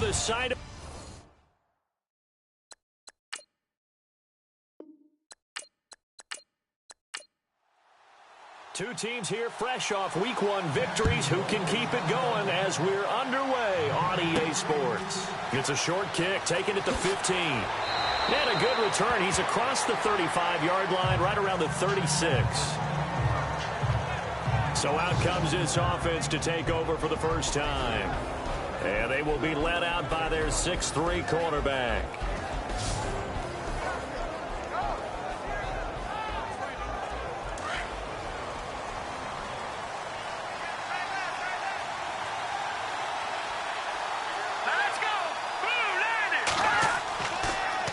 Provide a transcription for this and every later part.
the side of... Two teams here fresh off Week 1 victories. Who can keep it going as we're underway on EA Sports? It's a short kick, taking it to 15. And a good return. He's across the 35-yard line, right around the 36. So out comes this offense to take over for the first time. And they will be led out by their 6'3" quarterback.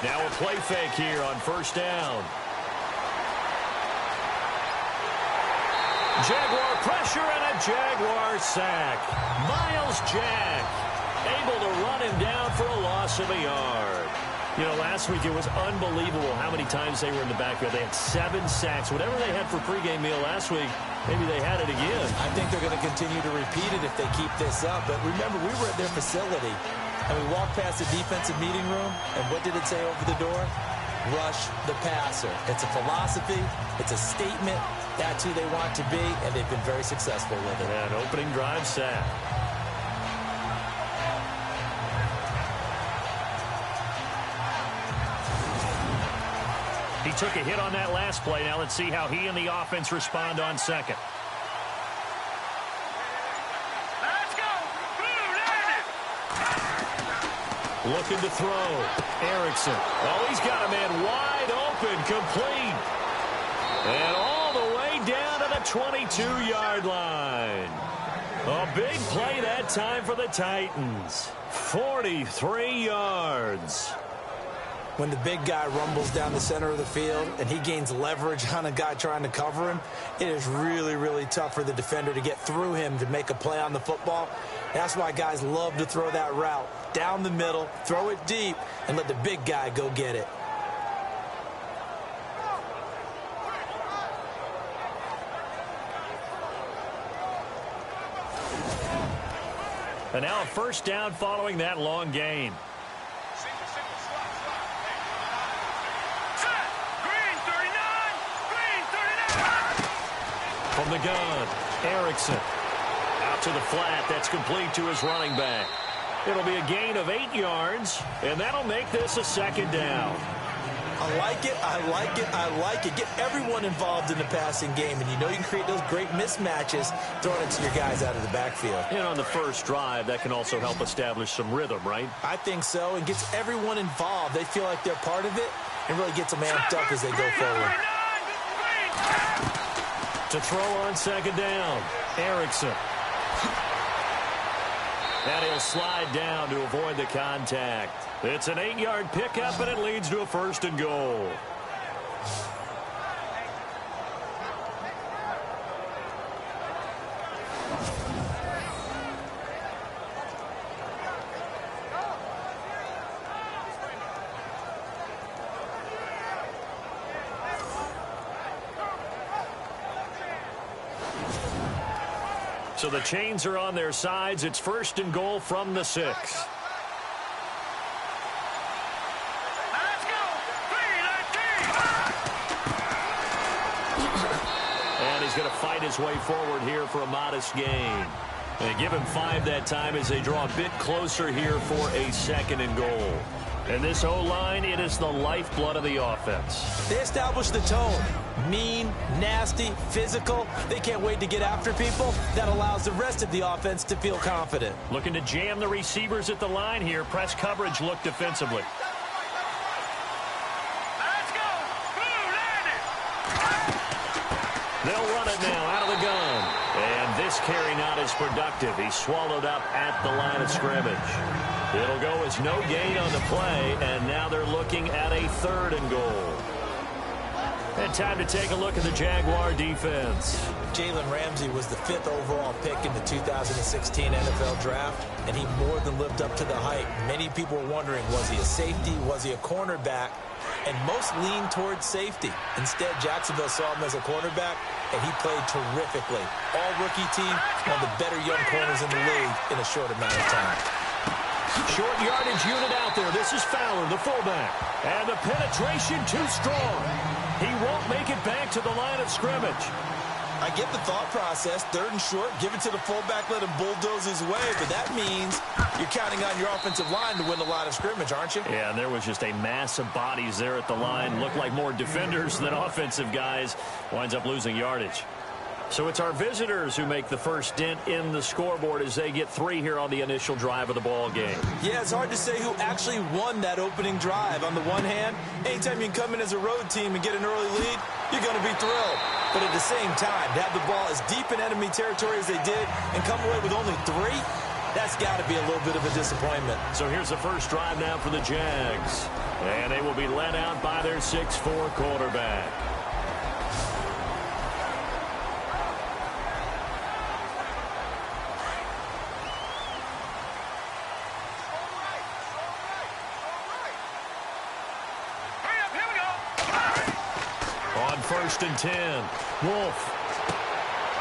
Now a play fake here on first down. Jaguar pressure and a Jaguar sack. Miles Jack able to run him down for a loss of a yard. You know, last week it was unbelievable how many times they were in the backfield. They had 7 sacks. Whatever they had for pregame meal last week, maybe they had it again. I think they're going to continue to repeat it if they keep this up. But remember, we were at their facility, and we walked past the defensive meeting room, and what did it say over the door? Rush the passer. It's a philosophy. It's a statement. That's who they want to be, and they've been very successful with it. An opening drive sack. He took a hit on that last play. Now let's see how he and the offense respond on second. Let's go. Looking to throw. Erickson. Oh, he's got a man wide open, complete. And all the way down to the 22-yard line. A big play that time for the Titans. 43 yards. When the big guy rumbles down the center of the field and he gains leverage on a guy trying to cover him, it is really, really tough for the defender to get through him to make a play on the football. That's why guys love to throw that route down the middle, throw it deep, and let the big guy go get it. And now a first down following that long gain. From the gun, Erickson. Out to the flat. That's complete to his running back. It'll be a gain of 8 yards, and that'll make this a second down. I like it, I like it, I like it. Get everyone involved in the passing game, and you know you can create those great mismatches throwing it to your guys out of the backfield. And on the first drive, that can also help establish some rhythm, right? I think so, and gets everyone involved. They feel like they're part of it, and really gets them amped up as they go forward. To throw on second down, Erickson. And he'll slide down to avoid the contact. It's an 8-yard pickup, and it leads to a first and goal. So the chains are on their sides. It's first and goal from the 6. Let's go. And he's going to fight his way forward here for a modest gain. They give him 5 that time as they draw a bit closer here for a second and goal. And this O-line, it is the lifeblood of the offense. They establish the tone. Mean, nasty, physical. They can't wait to get after people. That allows the rest of the offense to feel confident. Looking to jam the receivers at the line here. Press coverage look defensively. Let's go. They'll run it now out of the gun. And this carry not as productive. He's swallowed up at the line of scrimmage. It'll go as no gain on the play, and now they're looking at a third and goal. And time to take a look at the Jaguar defense. Jalen Ramsey was the 5th overall pick in the 2016 NFL Draft, and he more than lived up to the hype. Many people were wondering, was he a safety? Was he a cornerback? And most leaned towards safety. Instead, Jacksonville saw him as a cornerback, and he played terrifically. All-rookie team, one of the better young corners in the league in a short amount of time. Short yardage unit out there. This is Fowler, the fullback. And the penetration too strong. He won't make it back to the line of scrimmage. I get the thought process. 3rd and short, give it to the fullback, let him bulldoze his way. But that means you're counting on your offensive line to win the line of scrimmage, aren't you? Yeah, and there was just a mass of bodies there at the line. Looked like more defenders than offensive guys. Winds up losing yardage. So it's our visitors who make the first dent in the scoreboard as they get 3 here on the initial drive of the ball game. Yeah, it's hard to say who actually won that opening drive. On the one hand, anytime you can come in as a road team and get an early lead, you're going to be thrilled. But at the same time, to have the ball as deep in enemy territory as they did and come away with only 3, that's got to be a little bit of a disappointment. So here's the first drive now for the Jags. And they will be led out by their 6'4" quarterback. On 1st and 10, Wolf.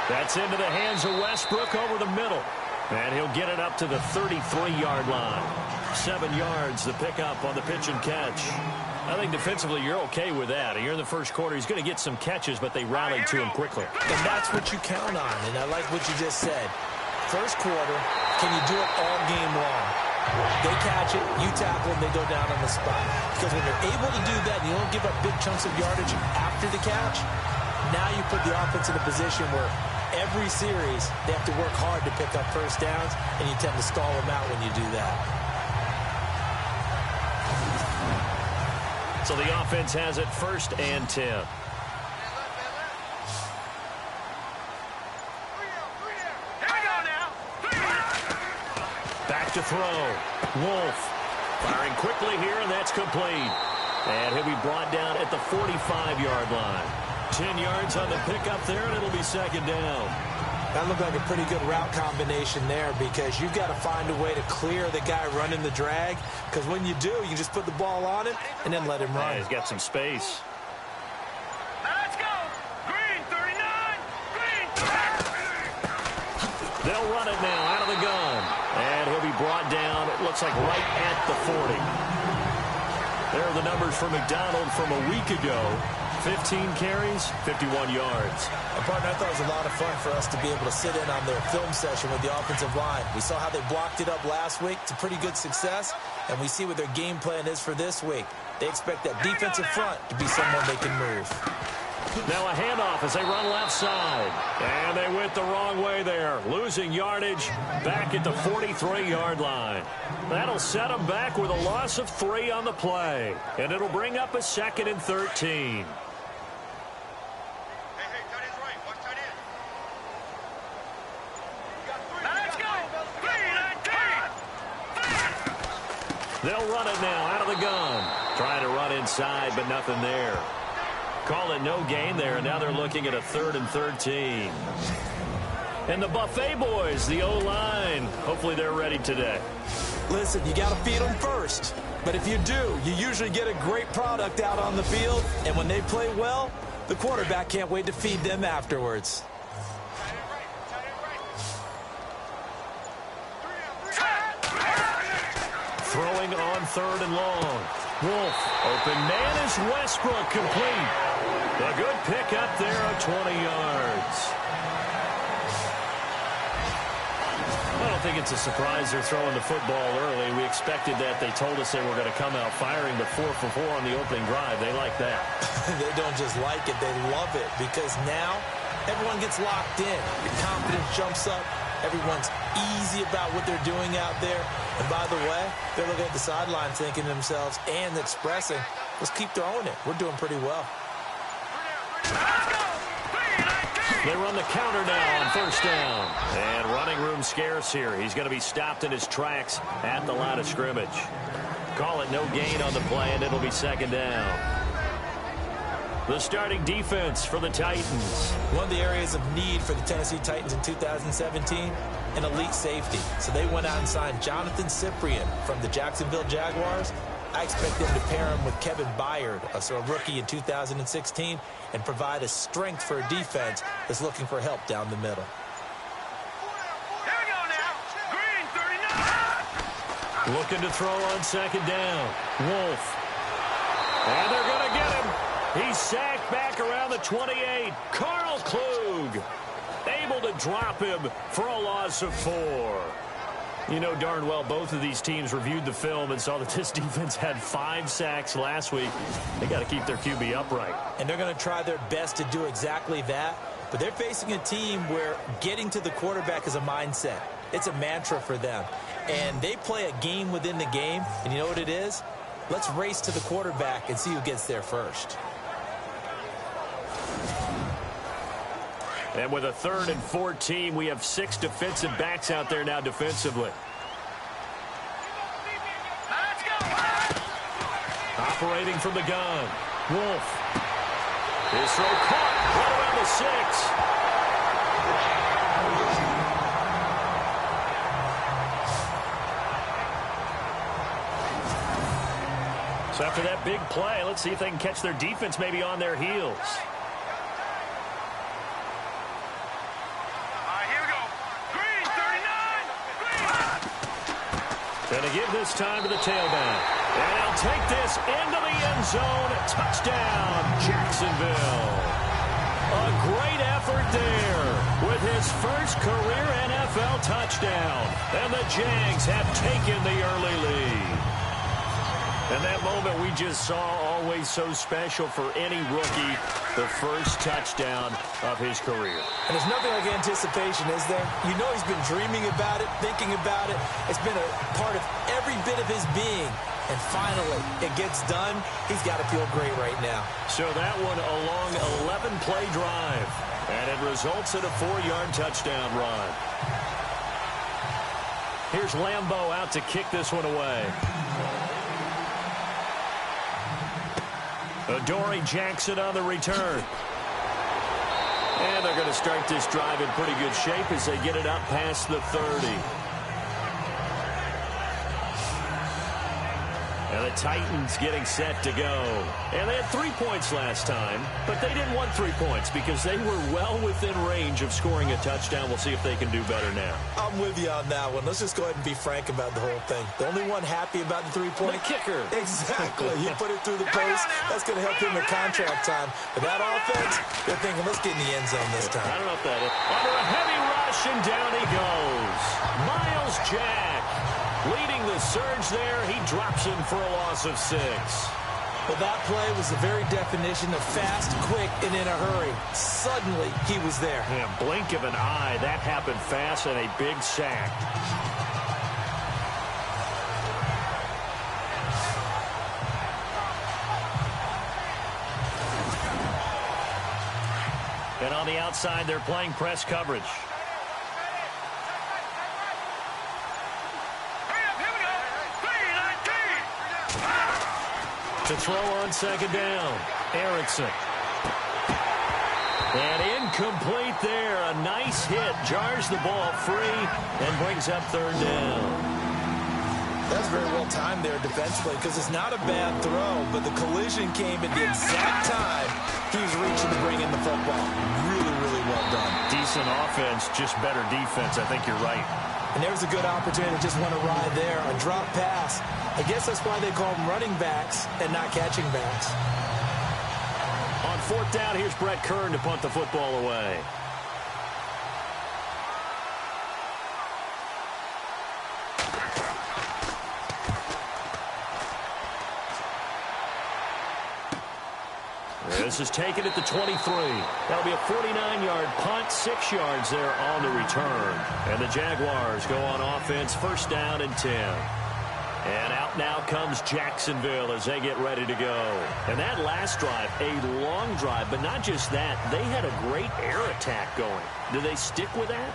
That's into the hands of Westbrook over the middle. And he'll get it up to the 33-yard line. 7 yards, the pickup on the pitch and catch. I think defensively you're okay with that. You're in the first quarter. He's going to get some catches, but they rallied to him quickly. And that's what you count on, and I like what you just said. First quarter, can you do it all game long? They catch it, you tackle, and they go down on the spot. Because when you're able to do that, and you don't give up big chunks of yardage after the catch, now you put the offense in a position where every series they have to work hard to pick up first downs, and you tend to stall them out when you do that. So the offense has it 1st and 10. Back to throw. Wolf firing quickly here, and that's complete. And he'll be brought down at the 45-yard line. 10 yards on the pickup there, and it'll be 2nd down. That looked like a pretty good route combination there because you've got to find a way to clear the guy running the drag, because when you do, you just put the ball on him and then let him run. Yeah, he's got some space. Let's go! Green, 39! Green! They'll run it now out of the gun. And he'll be brought down, it looks like right at the 40. There are the numbers for McDonald from a week ago. 15 carries, 51 yards. And partner, I thought it was a lot of fun for us to be able to sit in on their film session with the offensive line. We saw how they blocked it up last week to pretty good success, and we see what their game plan is for this week. They expect that defensive front to be someone they can move. Now a handoff as they run left side. And they went the wrong way there. Losing yardage back at the 43-yard line. That'll set them back with a loss of 3 on the play. And it'll bring up a 2nd and 13. They'll run it now out of the gun. Trying to run inside, but nothing there. Call it no gain there, and now they're looking at a 3rd and 13. And the Buffet boys, the O-line, hopefully they're ready today. Listen, you got to feed them first. But if you do, you usually get a great product out on the field. And when they play well, the quarterback can't wait to feed them afterwards. Throwing on 3rd and long. Wolf, open man is Westbrook, complete. A good pick up there of 20 yards. I don't think it's a surprise they're throwing the football early. We expected that. They told us they were going to come out firing, but 4 for 4 on the opening drive. They like that. They don't just like it, they love it, because now everyone gets locked in. Your confidence jumps up. Everyone's easy about what they're doing out there. And by the way, they're looking at the sideline thinking to themselves and expressing, let's keep throwing it. We're doing pretty well. They run the counter now on 1st down. And running room scarce here. He's going to be stopped in his tracks at the line of scrimmage. Call it no gain on the play, and it'll be 2nd down. The starting defense for the Titans. One of the areas of need for the Tennessee Titans in 2017, an elite safety. So they went out and signed Jonathan Cyprien from the Jacksonville Jaguars. I expect them to pair him with Kevin Byard, a rookie in 2016, and provide a strength for a defense that's looking for help down the middle. Looking to throw on second down. Wolf. And they're going to get him. He's sacked back around the 28. Carl Klug able to drop him for a loss of 4. You know darn well both of these teams reviewed the film and saw that this defense had 5 sacks last week. They got to keep their QB upright. And they're going to try their best to do exactly that. But they're facing a team where getting to the quarterback is a mindset. It's a mantra for them. And they play a game within the game. And you know what it is? Let's race to the quarterback and see who gets there first. And with a 3rd and 14, we have 6 defensive backs out there now defensively. Let's go. Operating from the gun. Wolf. His throw caught right around the 6. So after that big play, let's see if they can catch their defense maybe on their heels. Going to give this time to the tailback. And he'll take this into the end zone. Touchdown, Jacksonville. A great effort there with his first career NFL touchdown. And the Jags have taken the early lead. And that moment we just saw, always so special for any rookie, the first touchdown of his career. And there's nothing like anticipation, is there? You know he's been dreaming about it, thinking about it. It's been a part of every bit of his being. And finally, it gets done. He's got to feel great right now. So that one a long 11-play drive. And it results in a 4-yard touchdown run. Here's Lambeau out to kick this one away. Adoree Jackson on the return. And they're going to start this drive in pretty good shape as they get it up past the 30. And the Titans getting set to go. And they had 3 points last time, but they didn't want 3 points because they were well within range of scoring a touchdown. We'll see if they can do better now. I'm with you on that one. Let's just go ahead and be frank about the whole thing. The only one happy about the 3-point? The kicker. Exactly. He put it through the post. That's going to help him in contract time. But that offense, they're thinking, let's get in the end zone this time. I don't know if that is. Under a heavy rush, and down he goes. Myles Jack leading the surge there. He drops him for a loss of 6. Well, that play was the very definition of fast, quick, and in a hurry. Suddenly, he was there. Yeah, blink of an eye. That happened fast and a big sack. And on the outside, they're playing press coverage. To throw on second down, Erickson. And incomplete there. A nice hit. Jars the ball free and brings up 3rd down. That's very well timed there defensively because it's not a bad throw, but the collision came at the exact time he was reaching to bring in the football. Really, really well done. Decent offense, just better defense. I think you're right. And there was a good opportunity to just want to ride there. A drop pass. I guess that's why they call them running backs and not catching backs. On 4th down, here's Brett Kern to punt the football away. This is taken at the 23. That'll be a 49-yard punt, 6 yards there on the return. And the Jaguars go on offense, 1st down and 10. And out now comes Jacksonville as they get ready to go. And that last drive, a long drive, but not just that. They had a great air attack going. Do they stick with that?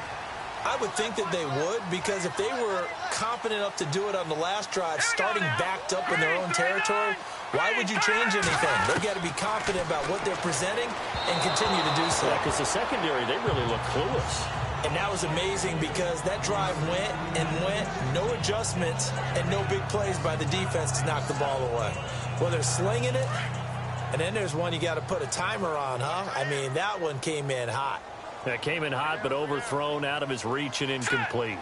I would think that they would, because if they were confident enough to do it on the last drive, starting backed up in their own territory, why would you change anything? They've got to be confident about what they're presenting and continue to do so. Yeah, because the secondary, they really look clueless. And that was amazing because that drive went and went, no adjustments and no big plays by the defense to knock the ball away. Well, they're slinging it, and then there's one you got to put a timer on, huh? I mean, that one came in hot. That came in hot, but overthrown out of his reach and incomplete.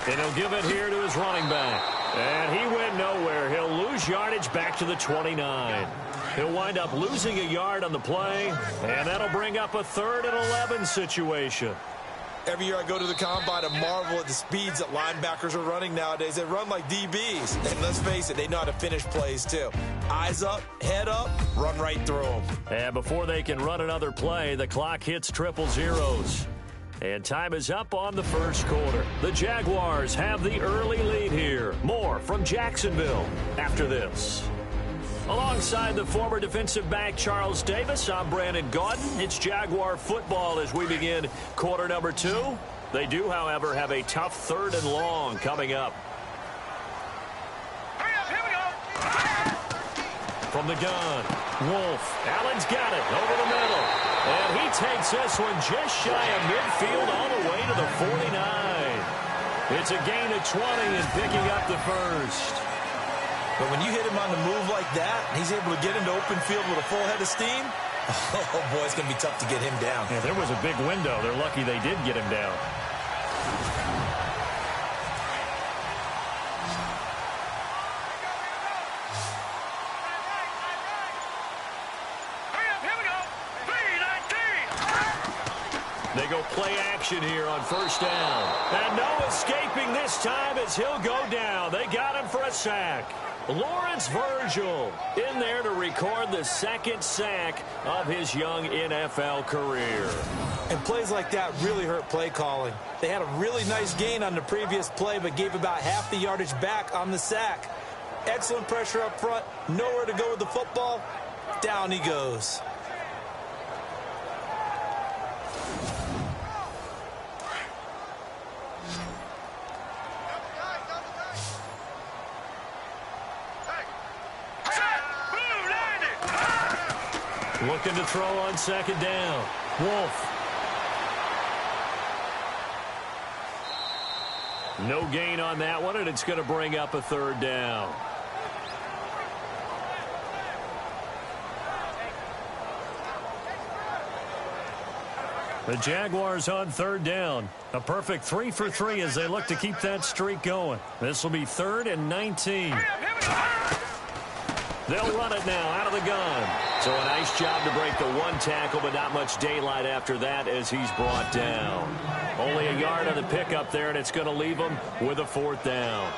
And he'll give it here to his running back. And he went nowhere. He'll lose yardage back to the 29. He'll wind up losing a yard on the play, and that'll bring up a 3rd and 11 situation. Every year I go to the combine and marvel at the speeds that linebackers are running nowadays. They run like DBs. And let's face it, they know how to finish plays too. Eyes up, head up, run right through them. And before they can run another play, the clock hits 000. And time is up on the first quarter. The Jaguars have the early lead here. More from Jacksonville after this. Alongside the former defensive back Charles Davis, I'm Brandon Gaudin. It's Jaguar football as we begin quarter number 2. They do, however, have a tough 3rd and long coming up. Hurry up, here we go. From the gun, Wolf. Allen's got it over the middle. And he takes this one just shy of midfield all the way to the 49. It's a gain of 20 and picking up the first. But when you hit him on the move like that, and he's able to get into open field with a full head of steam, oh, boy, it's going to be tough to get him down. Yeah, there was a big window. They're lucky they did get him down. Hurry up, here we go. 3-19. They go play action here on first down. And no escaping this time as he'll go down. They got him for a sack. Lawrence Virgil in there to record the 2nd sack of his young NFL career. And plays like that really hurt play calling. They had a really nice gain on the previous play, but gave about half the yardage back on the sack. Excellent pressure up front. Nowhere to go with the football. Down he goes. Looking to throw on 2nd down. Wolf. No gain on that one, and it's going to bring up a 3rd down. The Jaguars on 3rd down. A perfect 3 for 3 as they look to keep that streak going. This will be 3rd and 19. They'll run it now out of the gun. So a nice job to break the 1 tackle, but not much daylight after that as he's brought down. Only a yard on the pickup there, and it's going to leave him with a 4th down.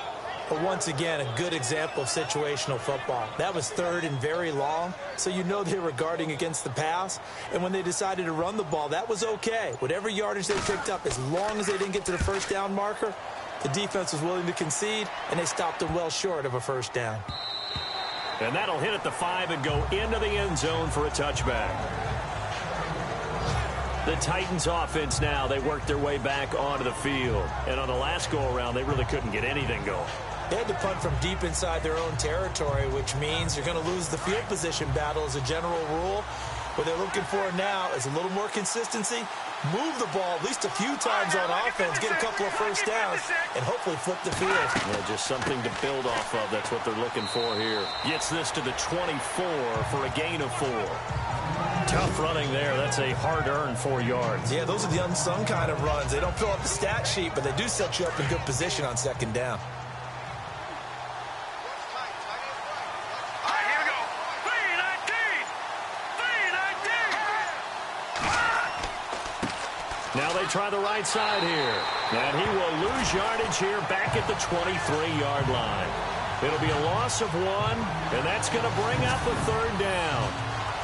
But once again, a good example of situational football. That was 3rd and very long, so you know they were guarding against the pass. And when they decided to run the ball, that was okay. Whatever yardage they picked up, as long as they didn't get to the 1st down marker, the defense was willing to concede, and they stopped them well short of a 1st down. And that'll hit at the 5 and go into the end zone for a touchback. The Titans offense now, they worked their way back onto the field. And on the last go-around, they really couldn't get anything going. They had to punt from deep inside their own territory, which means you're going to lose the field position battle as a general rule. What they're looking for now is a little more consistency, move the ball at least a few times on offense, get a couple of 1st downs, and hopefully flip the field. Yeah, just something to build off of. That's what they're looking for here. Gets this to the 24 for a gain of 4. Tough running there. That's a hard-earned 4 yards. Yeah, those are the unsung kind of runs. They don't fill up the stat sheet, but they do set you up in good position on 2nd down. Now they try the right side here. And he will lose yardage here back at the 23-yard line. It'll be a loss of 1, and that's going to bring up a 3rd down.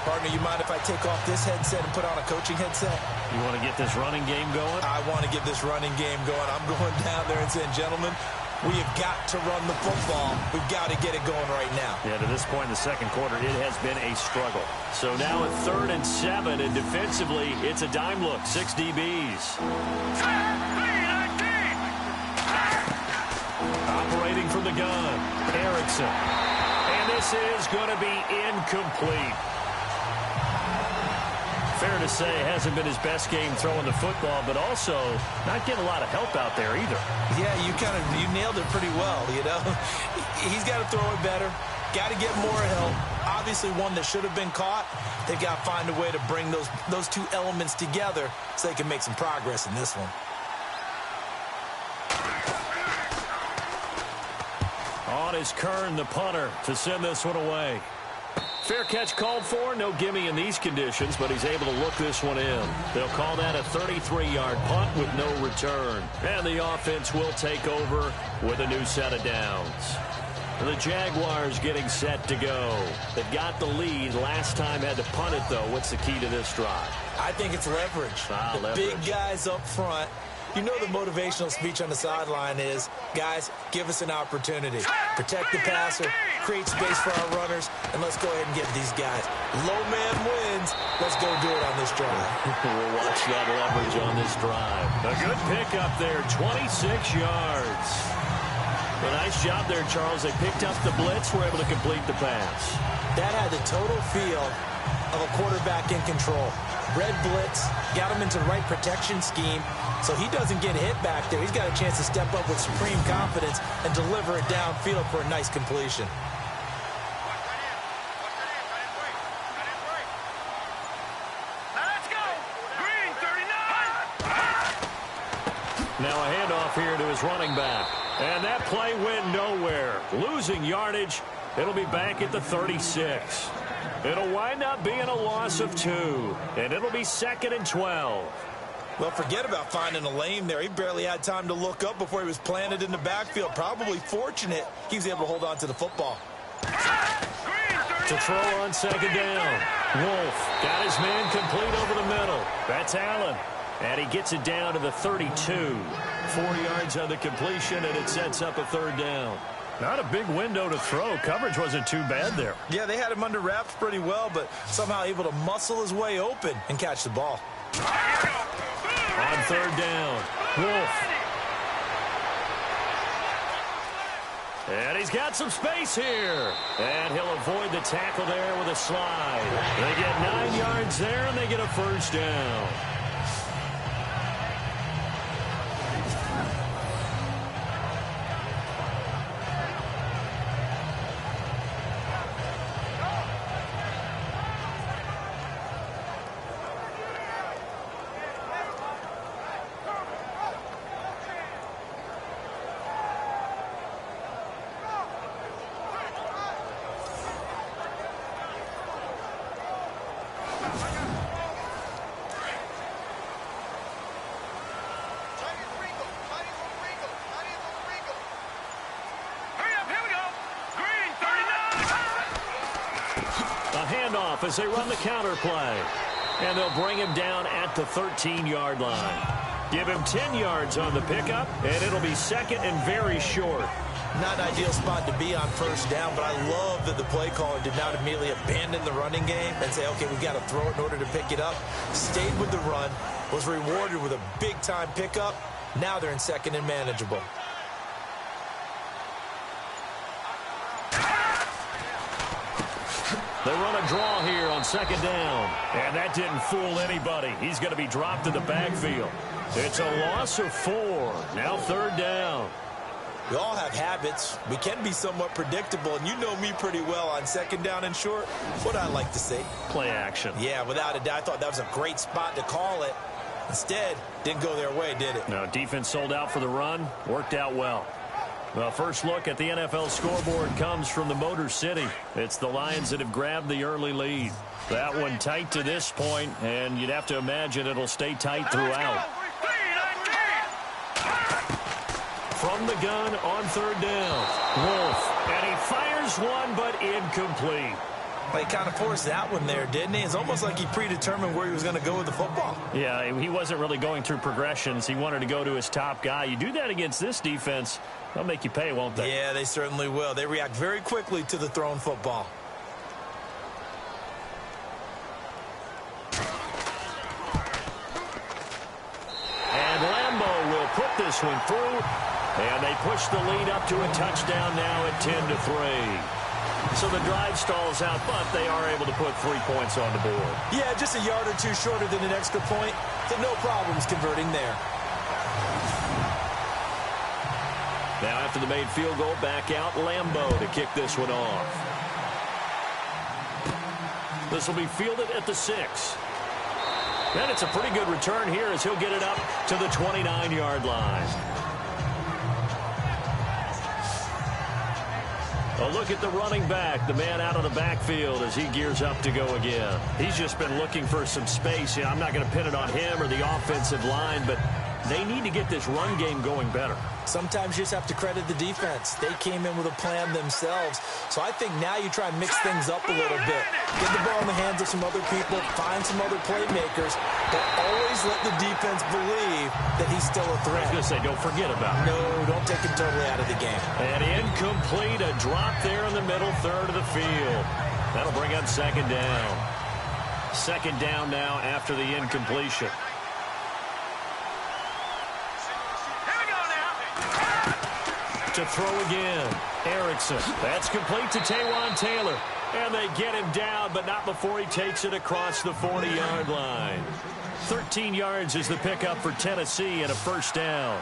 Partner, you mind if I take off this headset and put on a coaching headset? You want to get this running game going? I want to get this running game going. I'm going down there and saying, gentlemen, we have got to run the football. We've got to get it going right now. Yeah, to this point in the 2nd quarter, it has been a struggle. So now a 3rd and 7, and defensively, it's a dime look. 6 DBs. Operating from the gun, Erickson. And this is going to be incomplete. Fair to say, hasn't been his best game throwing the football, but also not getting a lot of help out there either. Yeah, you nailed it pretty well, you know. He's got to throw it better. Got to get more help. Obviously one that should have been caught. They've got to find a way to bring those 2 elements together so they can make some progress in this one. on is Kern, the punter, to send this one away. Fair catch called for. No gimme in these conditions, but he's able to look this one in. They'll call that a 33-yard punt with no return. And the offense will take over with a new set of downs. The Jaguars getting set to go. They've got the lead. Last time had to punt it, though. What's the key to this drive? I think it's leverage. Leverage. Big guys up front. You know the motivational speech on the sideline is, guys, give us an opportunity. Protect the passer, create space for our runners, and let's go ahead and get these guys. Low man wins. Let's go do it on this drive. We'll watch that leverage on this drive. A good pickup there, 26 yards. A nice job there, Charles. They picked up the blitz, were able to complete the pass. That had the total feel of a quarterback in control. Red blitz, got him into the right protection scheme, so he doesn't get hit back there. He's got a chance to step up with supreme confidence and deliver it downfield for a nice completion. Let's go. Green 39. Now a handoff here to his running back. And that play went nowhere. Losing yardage. It'll be back at the 36. It'll wind up being a loss of 2. And it'll be 2nd and 12. Well, forget about finding a lane there. He barely had time to look up before he was planted in the backfield. Probably fortunate he was able to hold on to the football. To throw on 2nd down. Wolf got his man complete over the middle. That's Allen. And he gets it down to the 32. 4 yards on the completion, and it sets up a 3rd down. Not a big window to throw. Coverage wasn't too bad there. Yeah, they had him under wraps pretty well, but somehow able to muscle his way open and catch the ball. On 3rd down, Wolf. And he's got some space here. And he'll avoid the tackle there with a slide. They get 9 yards there, and they get a 1st down. Handoff as they run the counter play. And they'll bring him down at the 13-yard line. Give him 10 yards on the pickup, and it'll be 2nd and very short. Not an ideal spot to be on 1st down, but I love that the play caller did not immediately abandon the running game and say, okay, we've got to throw it in order to pick it up. Stayed with the run, was rewarded with a big-time pickup. Now they're in 2nd and manageable. They run a draw here on 2nd down. And that didn't fool anybody. He's going to be dropped in the backfield. It's a loss of 4. Now 3rd down. We all have habits. We can be somewhat predictable, and you know me pretty well on 2nd down and short. What I like to say? Play action. Yeah, without a doubt. I thought that was a great spot to call it. Instead, didn't go their way, did it? No, defense sold out for the run. Worked out well. The first look at the NFL scoreboard comes from the Motor City. It's the Lions that have grabbed the early lead. That one tight to this point, and you'd have to imagine it'll stay tight throughout. From the gun on 3rd down, Wolf, and he fires one, but incomplete. Well, he kind of forced that one there, didn't he? It's almost like he predetermined where he was going to go with the football. Yeah, he wasn't really going through progressions. He wanted to go to his top guy. You do that against this defense, they'll make you pay, won't they? Yeah, they certainly will. They react very quickly to the thrown football. And Lambeau will put this one through, and they push the lead up to a touchdown now at 10-3. So the drive stalls out, but they are able to put 3 points on the board. Yeah, just a yard or two shorter than an extra point. So no problems converting there. Now after the made field goal, back out Lambeau to kick this one off. This will be fielded at the 6. And it's a pretty good return here as he'll get it up to the 29-yard line. A look at the running back, the man out of the backfield as he gears up to go again. He's just been looking for some space. I'm not going to pin it on him or the offensive line, but they need to get this run game going better. Sometimes you just have to credit the defense. They came in with a plan themselves. So I think now you try and mix things up a little bit. Get the ball in the hands of some other people, find some other playmakers, but always let the defense believe that he's still a threat. I was going to say, don't forget about it. No, don't take him totally out of the game. And incomplete, a drop there in the middle third of the field. That'll bring up second down. Second down now after the incompletion. To throw again. Erickson. That's complete to Taywan Taylor. And they get him down, but not before he takes it across the 40-yard line. 13 yards is the pickup for Tennessee and a first down.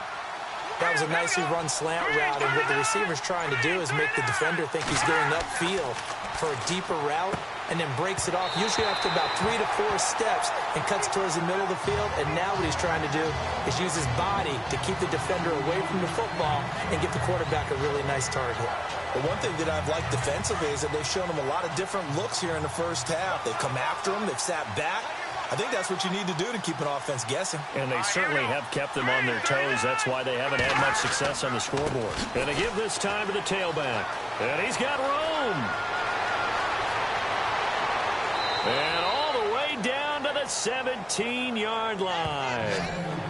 That was a nicely run slant route, and what the receiver's trying to do is make the defender think he's going upfield for a deeper route, and then breaks it off, usually after about 3 to 4 steps, and cuts towards the middle of the field. And now what he's trying to do is use his body to keep the defender away from the football and give the quarterback a really nice target. But one thing that I've liked defensively is that they've shown him a lot of different looks here in the first half. They've come after him. They've sat back. I think that's what you need to do to keep an offense guessing. And they certainly have kept them on their toes. That's why they haven't had much success on the scoreboard. And they give this time to the tailback. And he's got room. And all the way down to the 17-yard line.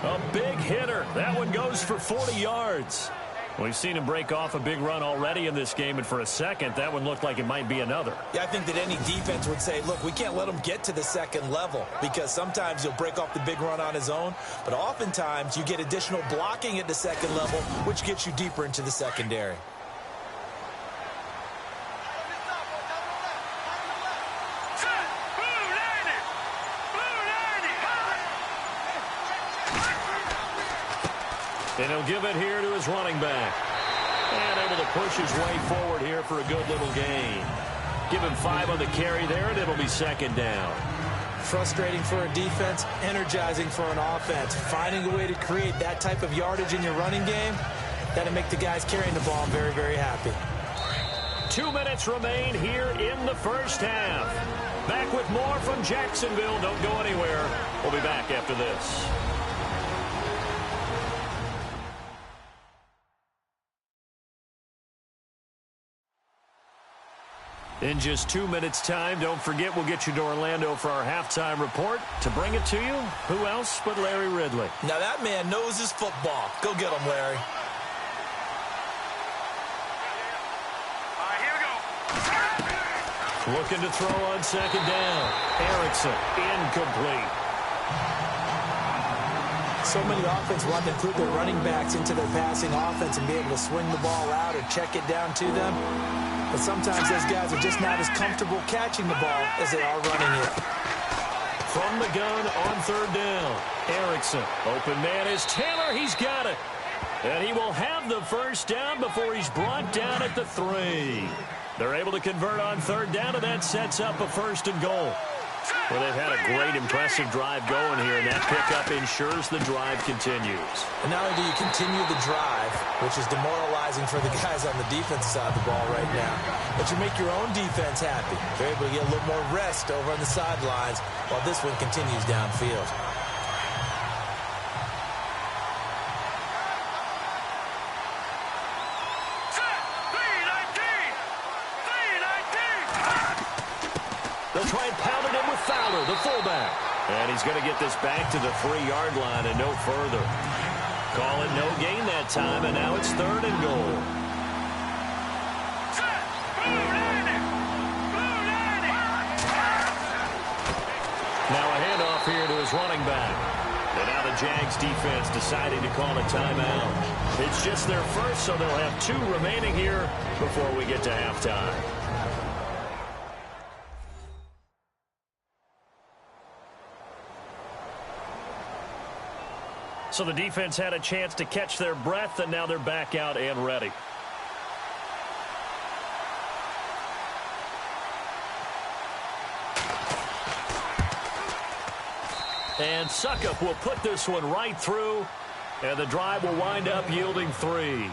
A big hitter. That one goes for 40 yards. We've seen him break off a big run already in this game, and for a second, that one looked like it might be another. Yeah, I think that any defense would say, look, we can't let him get to the second level, because sometimes he'll break off the big run on his own, but oftentimes you get additional blocking at the second level, which gets you deeper into the secondary. And he'll give it here to his running back. And able to push his way forward here for a good little gain. Give him 5 on the carry there, and it'll be second down. Frustrating for a defense, energizing for an offense. Finding a way to create that type of yardage in your running game, that'll make the guys carrying the ball very, very happy. 2 minutes remain here in the first half. Back with more from Jacksonville. Don't go anywhere. We'll be back after this. In just 2 minutes' time, don't forget we'll get you to Orlando for our halftime report. To bring it to you, who else but Larry Ridley? Now that man knows his football. Go get him, Larry. All right, here we go. Looking to throw on second down. Erickson, incomplete. So many offenses want to include their running backs into their passing offense and be able to swing the ball out or check it down to them. But sometimes those guys are just not as comfortable catching the ball as they are running it. From the gun on third down. Erickson, open man is Taylor. He's got it. And he will have the first down before he's brought down at the 3. They're able to convert on third down, and that sets up a first and goal. Well, they've had a great, impressive drive going here, and that pickup ensures the drive continues. And not only do you continue the drive, which is demoralizing for the guys on the defensive side of the ball right now, but you make your own defense happy. They're able to get a little more rest over on the sidelines while this one continues downfield. They'll try and pound it in with Fowler, the fullback. And he's going to get this back to the 3-yard line and no further. Call it no gain that time, and now it's third and goal. Now a handoff here to his running back. And now the Jags defense deciding to call a timeout. It's just their first, so they'll have 2 remaining here before we get to halftime. So the defense had a chance to catch their breath, and now they're back out and ready. And Suckup will put this one right through, and the drive will wind up yielding 3.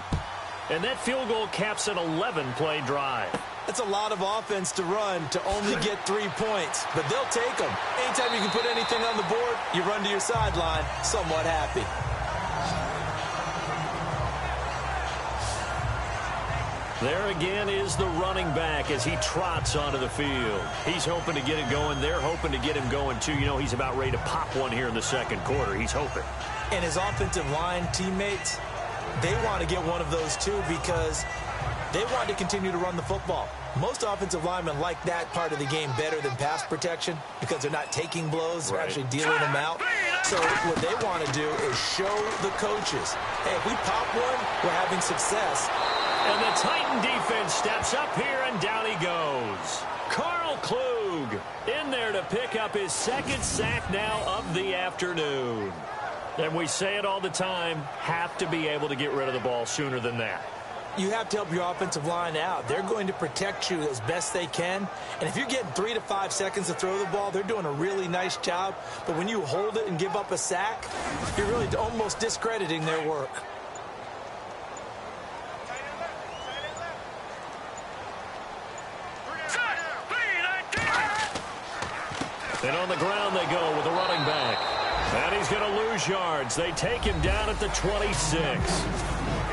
And that field goal caps an 11-play drive. That's a lot of offense to run to only get 3 points, but they'll take them. Anytime you can put anything on the board, you run to your sideline somewhat happy. There again is the running back as he trots onto the field. He's hoping to get it going. They're hoping to get him going, too. You know, he's about ready to pop one here in the second quarter. He's hoping. And his offensive line teammates, they want to get one of those, too, because they want to continue to run the football. Most offensive linemen like that part of the game better than pass protection because they're not taking blows. They're actually dealing them out. So what they want to do is show the coaches, hey, if we pop one, we're having success. And the Titan defense steps up here, and down he goes. Carl Klug in there to pick up his second sack now of the afternoon. And we say it all the time, have to be able to get rid of the ball sooner than that. You have to help your offensive line out. They're going to protect you as best they can. And if you're getting 3 to 5 seconds to throw the ball, they're doing a really nice job. But when you hold it and give up a sack, you're really almost discrediting their work. And on the ground they go with a running back. And he's going to lose yards. They take him down at the 26.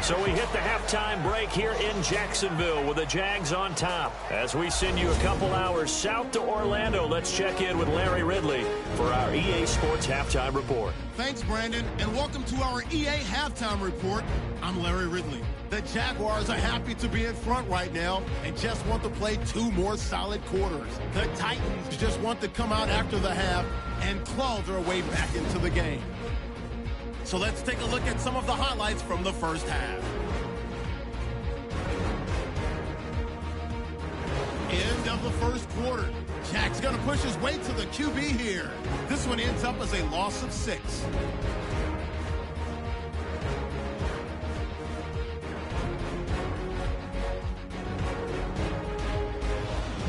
So we hit the halftime break here in Jacksonville with the Jags on top. As we send you a couple hours south to Orlando, let's check in with Larry Ridley for our EA Sports Halftime Report. Thanks, Brandon, and welcome to our EA Halftime Report. I'm Larry Ridley. The Jaguars are happy to be in front right now and just want to play 2 more solid quarters. The Titans just want to come out after the half and claw their way back into the game. So let's take a look at some of the highlights from the first half. End of the first quarter. Jack's going to push his way to the QB here. This one ends up as a loss of 6.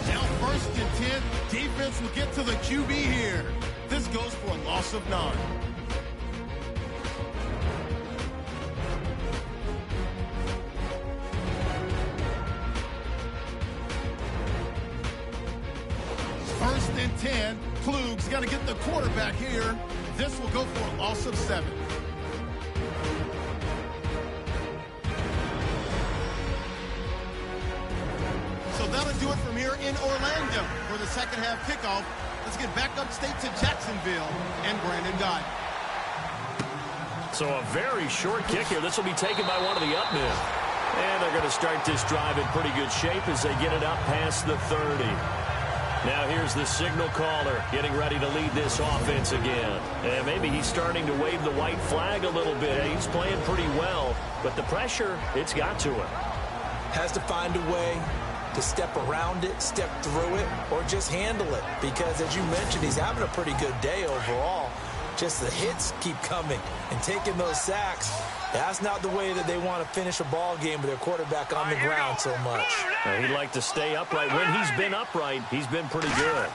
Now 1st and 10. Defense will get to the QB here. This goes for a loss of 9. First and 10. Klug's got to get the quarterback here. This will go for a loss of 7. So that'll do it from here in Orlando for the second half kickoff. Let's get back upstate to Jacksonville and Brandon Gott. So a very short kick here. This will be taken by one of the up men. And they're going to start this drive in pretty good shape as they get it up past the 30. Now here's the signal caller getting ready to lead this offense again. And maybe he's starting to wave the white flag a little bit. He's playing pretty well, but the pressure, it's got to him. Has to find a way to step around it, step through it, or just handle it. Because as you mentioned, he's having a pretty good day overall. Just the hits keep coming and taking those sacks. That's not the way that they want to finish a ball game with their quarterback on the ground so much. He'd like to stay upright. When he's been upright, he's been pretty good.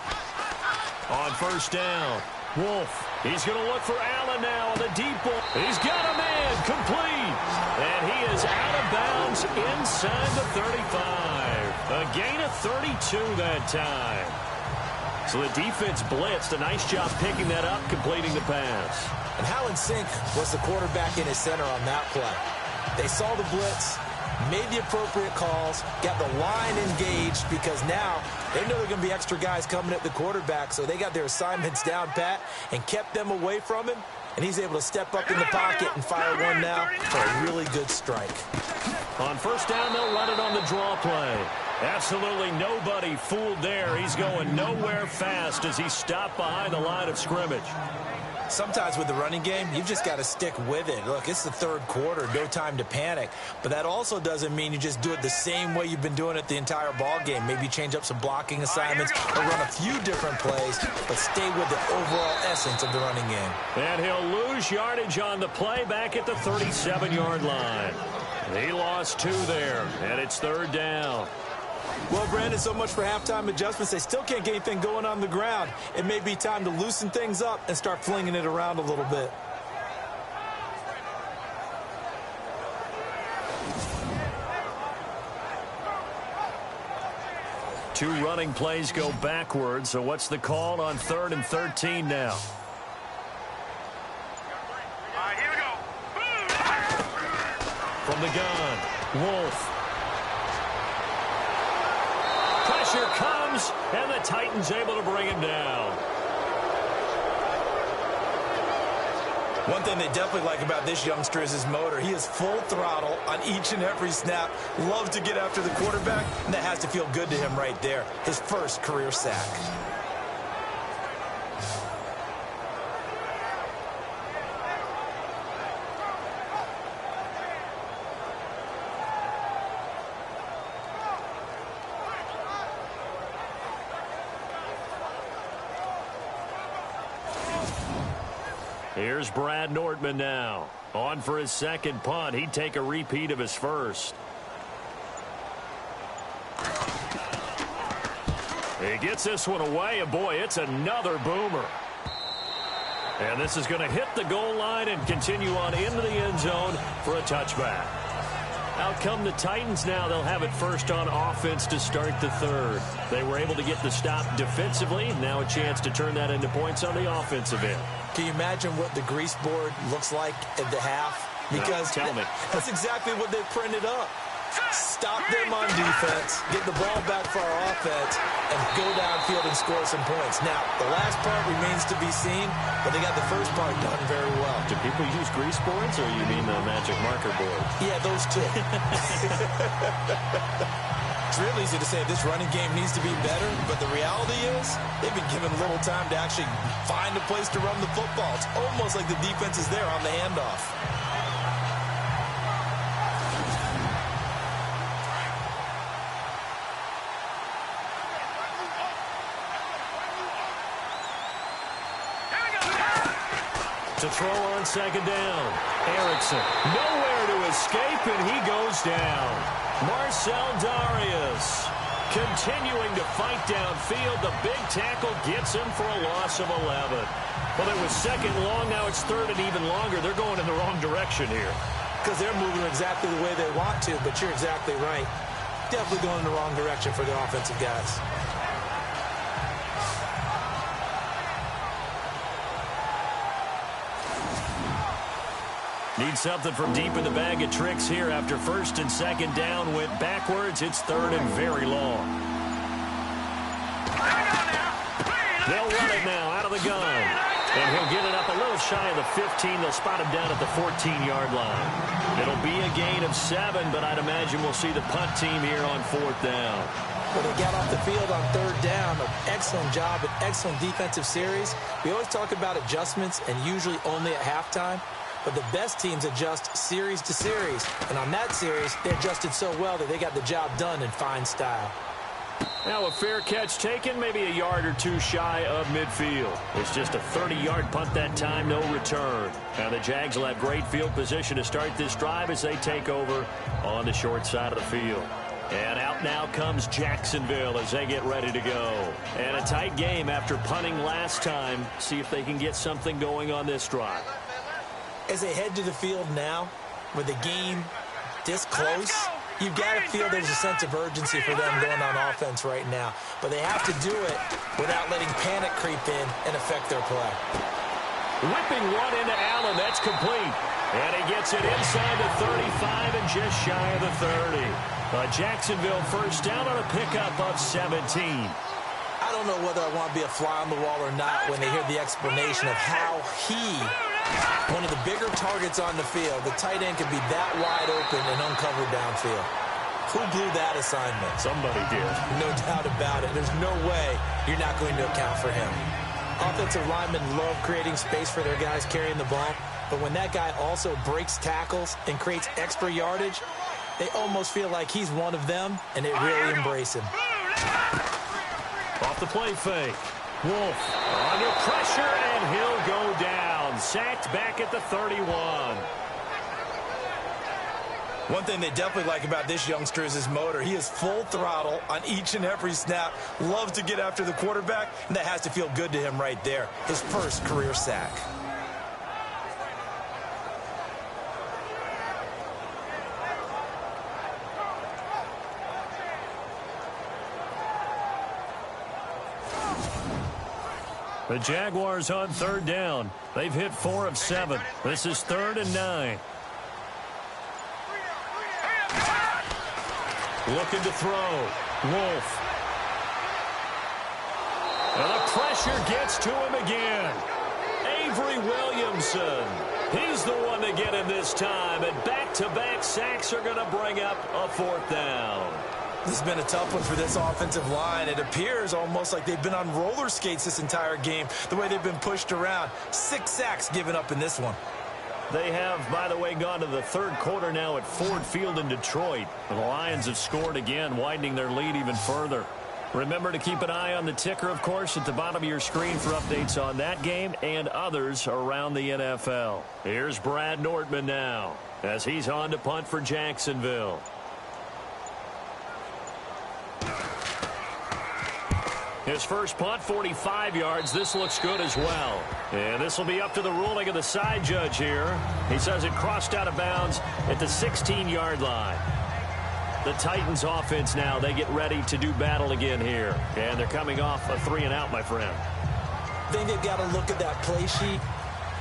On first down, Wolf. He's going to look for Allen now on the deep ball. He's got a man complete. And he is out of bounds inside the 35. A gain of 32 that time. So the defense blitzed. A nice job picking that up, completing the pass. And how in sync was the quarterback in his center on that play? They saw the blitz, made the appropriate calls, got the line engaged because now they know there are going to be extra guys coming at the quarterback, so they got their assignments down pat and kept them away from him, and he's able to step up in the pocket and fire one now for a really good strike. On first down, they'll run it on the draw play. Absolutely nobody fooled there. He's going nowhere fast as he's stopped behind the line of scrimmage. Sometimes with the running game, you've just got to stick with it. Look, it's the third quarter, no time to panic. But that also doesn't mean you just do it the same way you've been doing it the entire ball game. Maybe change up some blocking assignments or run a few different plays, but stay with the overall essence of the running game. And he'll lose yardage on the play back at the 37-yard line. He lost 2 there, and it's third down. Well, Brandon, so much for halftime adjustments. They still can't get anything going on the ground. It may be time to loosen things up and start flinging it around a little bit. 2 running plays go backwards, so what's the call on 3rd and 13 now? Here we go. From the gun, Wolf. Pressure comes, and the Titans able to bring him down. One thing they definitely like about this youngster is his motor. He is full throttle on each and every snap. Loves to get after the quarterback, and that has to feel good to him right there. His first career sack. Here's Brad Nordman now. On for his second punt. He'd take a repeat of his first. He gets this one away, and boy, it's another boomer. And this is going to hit the goal line and continue on into the end zone for a touchback. Out come the Titans now. They'll have it first on offense to start the 3rd. They were able to get the stop defensively. Now a chance to turn that into points on the offensive end. Can you imagine what the grease board looks like at the half? Because tell me. That's exactly what they printed up. Stop them on defense, get the ball back for our offense, and go downfield and score some points. Now, the last part remains to be seen, but they got the first part done very well. Do people use grease boards, or you mean the magic marker board? Yeah, those two. It's real easy to say this running game needs to be better, but the reality is they've been given little time to actually find a place to run the football. It's almost like the defense is there on the handoff. To throw on second down. Erickson nowhere to escape, and he goes down. Marcel Darius continuing to fight downfield. The big tackle gets him for a loss of 11. Well, it was second long. Now it's 3rd and even longer. They're going in the wrong direction here. Because they're moving exactly the way they want to, but you're exactly right. Definitely going in the wrong direction for the offensive guys. Need something from deep in the bag of tricks here after 1st and 2nd down went backwards. It's 3rd and very long. They'll run it now out of the gun. And he'll get it up a little shy of the 15. They'll spot him down at the 14-yard line. It'll be a gain of 7, but I'd imagine we'll see the punt team here on 4th down. Well, they got off the field on 3rd down. An excellent job, an excellent defensive series. We always talk about adjustments, and usually only at halftime. But the best teams adjust series to series. And on that series, they adjusted so well that they got the job done in fine style. Now a fair catch taken, maybe a yard or two shy of midfield. It's just a 30-yard punt that time, no return. Now the Jags will have great field position to start this drive as they take over on the short side of the field. And out now comes Jacksonville as they get ready to go. And a tight game after punting last time. See if they can get something going on this drive. As they head to the field now, with the game this close, you've got to feel there's a sense of urgency for them going on offense right now. But they have to do it without letting panic creep in and affect their play. Whipping one into Allen. That's complete. And he gets it inside the 35 and just shy of the 30. A Jacksonville first down on a pickup of 17. I don't know whether I want to be a fly on the wall or not when they hear the explanation of how one of the bigger targets on the field, the tight end could be that wide open and uncovered downfield. Who blew that assignment? Somebody did. No doubt about it. There's no way you're not going to account for him. Offensive linemen love creating space for their guys carrying the ball, but when that guy also breaks tackles and creates extra yardage, they almost feel like he's one of them, and they really embrace him. Off the play fake. Wolf under pressure, and he'll go down. Sacked back at the 31. One thing they definitely like about this youngster is his motor. He is full throttle on each and every snap. Loves to get after the quarterback, and that has to feel good to him right there. His first career sack. The Jaguars on third down. They've hit 4 of 7. This is 3rd and 9. Looking to throw. Wolf. And the pressure gets to him again. Avery Williamson. He's the one to get him this time. And back-to-back sacks are going to bring up a 4th down. This has been a tough one for this offensive line. It appears almost like they've been on roller skates this entire game, the way they've been pushed around. 6 sacks given up in this one. They have, by the way, gone to the 3rd quarter now at Ford Field in Detroit. The Lions have scored again, widening their lead even further. Remember to keep an eye on the ticker, of course, at the bottom of your screen for updates on that game and others around the NFL. Here's Brad Nortman now as he's on to punt for Jacksonville. His first punt, 45 yards. This looks good as well. And this will be up to the ruling of the side judge here. He says it crossed out of bounds at the 16-yard line. The Titans offense now, they get ready to do battle again here. And they're coming off a 3-and-out, my friend. I think they've got to look at that play sheet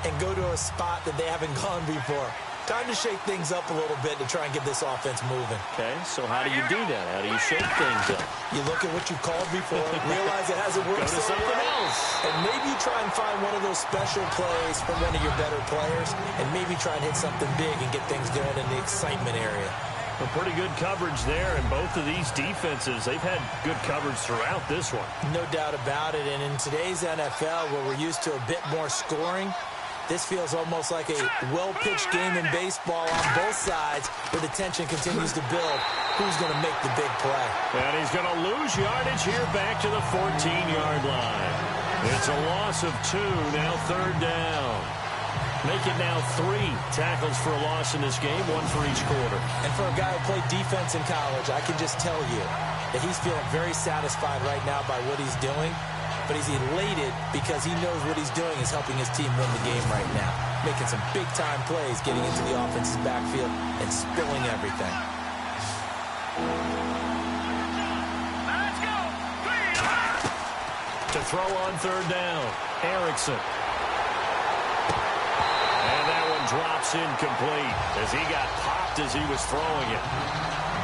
and go to a spot that they haven't gone before. Time to shake things up a little bit to try and get this offense moving. Okay, so how do you do that? How do you shake things up? You look at what you called before, realize it hasn't worked Go to so something well, else. and maybe try and find one of those special plays from one of your better players, and maybe try and hit something big and get things going in the excitement area. A pretty good coverage there, and both of these defenses, they've had good coverage throughout this one. No doubt about it, and in today's NFL, where we're used to a bit more scoring, this feels almost like a well-pitched game in baseball on both sides where the tension continues to build. Who's going to make the big play? And he's going to lose yardage here back to the 14-yard line. It's a loss of 2, now 3rd down. Make it now 3 tackles for a loss in this game, 1 for each quarter. And for a guy who played defense in college, I can just tell you that he's feeling very satisfied right now by what he's doing. But he's elated because he knows what he's doing is helping his team win the game right now. Making some big-time plays, getting into the offense's backfield, and spilling everything. Let's go. To throw on 3rd down, Erickson. And that one drops incomplete as he got popped as he was throwing it.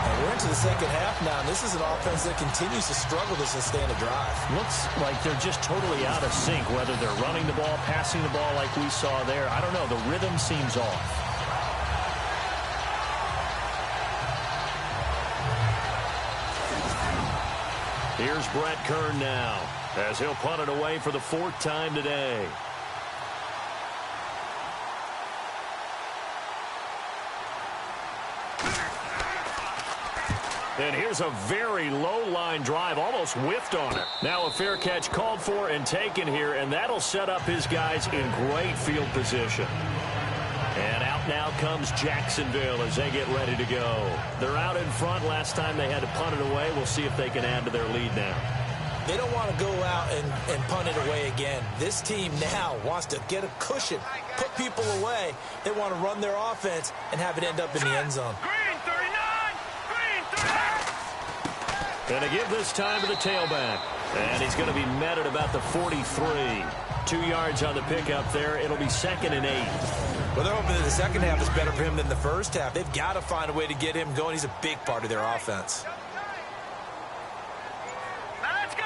And we're into the second half now, and this is an offense that continues to struggle to sustain a drive. Looks like they're just totally out of sync, whether they're running the ball, passing the ball like we saw there. I don't know. The rhythm seems off. Here's Brett Kern now as he'll punt it away for the 4th time today. And here's a very low-line drive, almost whiffed on it. Now a fair catch called for and taken here, and that'll set up his guys in great field position. And out now comes Jacksonville as they get ready to go. They're out in front. Last time they had to punt it away. We'll see if they can add to their lead now. They don't want to go out and punt it away again. This team now wants to get a cushion, put people away. They want to run their offense and have it end up in the end zone. Green 39. Green 39. And to give this time to the tailback. And he's going to be met at about the 43. 2 yards on the pickup there. It'll be 2nd and 8. Well, they're hoping that the second half is better for him than the first half. They've got to find a way to get him going. He's a big part of their offense. Let's go.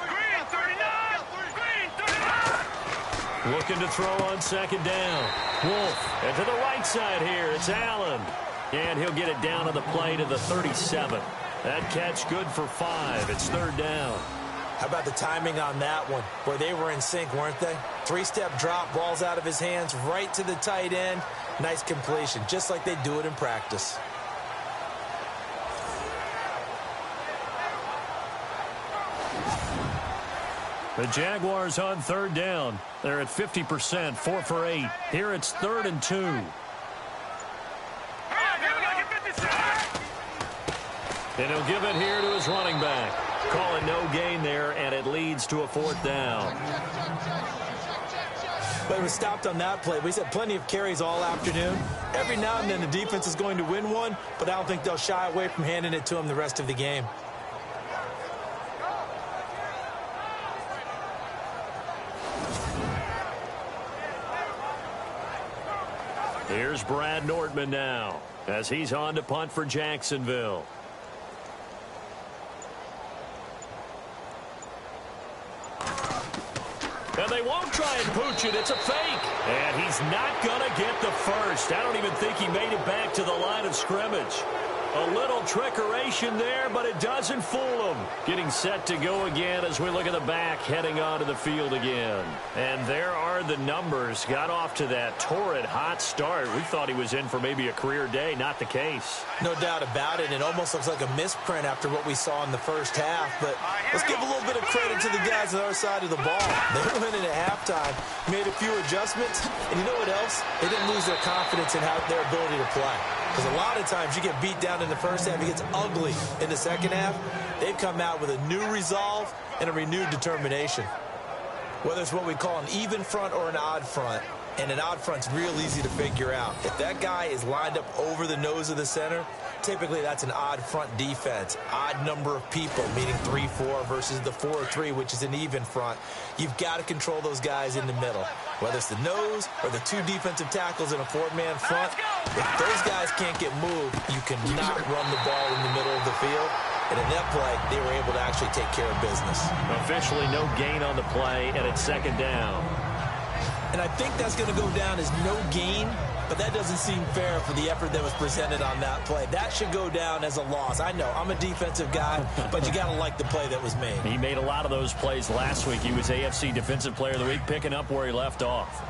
Green 39. Green 39. Looking to throw on 2nd down. Wolf. And to the right side here, it's Allen. And he'll get it down on the play to the 37. That catch good for 5. It's 3rd down. How about the timing on that one, where they were in sync, weren't they? 3-step drop, ball's out of his hands, right to the tight end. Nice completion, just like they do it in practice. The Jaguars on 3rd down. They're at 50%, 4 for 8. Here it's 3rd and 2. And he'll give it here to his running back. Call it no gain there, and it leads to a 4th down. But it was stopped on that play. We had plenty of carries all afternoon. Every now and then the defense is going to win one, but I don't think they'll shy away from handing it to him the rest of the game. Here's Brad Nordman now as he's on to punt for Jacksonville. And they won't try and pooch it. It's a fake. And he's not going to get the first. I don't even think he made it back to the line of scrimmage. A little trickeration there, but it doesn't fool him. Getting set to go again as we look at the back, heading onto the field again. And there are the numbers. Got off to that torrid hot start. We thought he was in for maybe a career day. Not the case. No doubt about it. It almost looks like a misprint after what we saw in the first half. But let's give a little bit of credit to the guys on our side of the ball. They went in at halftime, made a few adjustments, and you know what else? They didn't lose their confidence in their ability to play. Because a lot of times you get beat down in the first half, it gets ugly in the second half. They've come out with a new resolve and a renewed determination. Whether it's what we call an even front or an odd front, and an odd front's real easy to figure out. If that guy is lined up over the nose of the center, typically that's an odd front defense. Odd number of people, meaning 3-4 versus the 4-3, which is an even front. You've got to control those guys in the middle. Whether it's the nose or the two defensive tackles in a four-man front, if those guys can't get moved, you cannot run the ball in the middle of the field. And in that play, they were able to actually take care of business. Officially no gain on the play, and it's second down. And I think that's going to go down as no gain, but that doesn't seem fair for the effort that was presented on that play. That should go down as a loss. I know, I'm a defensive guy, but you got to like the play that was made. He made a lot of those plays last week. He was AFC Defensive Player of the Week, picking up where he left off.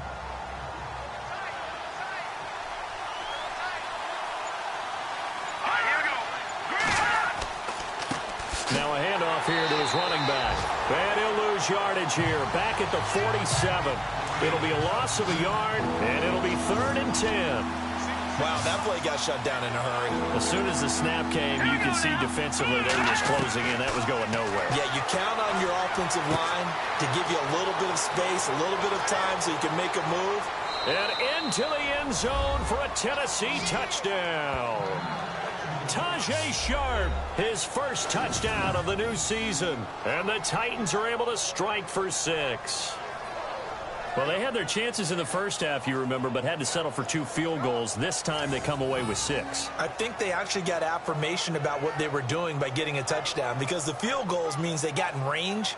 Now a handoff here to his running back. And he'll lose yardage here. Back at the 47. It'll be a loss of a yard, and it'll be 3rd and 10. Wow, that play got shut down in a hurry. As soon as the snap came, you could see defensively they were just closing in. That was going nowhere. Yeah, you count on your offensive line to give you a little bit of space, a little bit of time so you can make a move. And into the end zone for a Tennessee touchdown. Tajay Sharp, his first touchdown of the new season. And the Titans are able to strike for 6. Well, they had their chances in the first half, you remember, but had to settle for 2 field goals. This time they come away with 6. I think they actually got affirmation about what they were doing by getting a touchdown, because the field goals means they got in range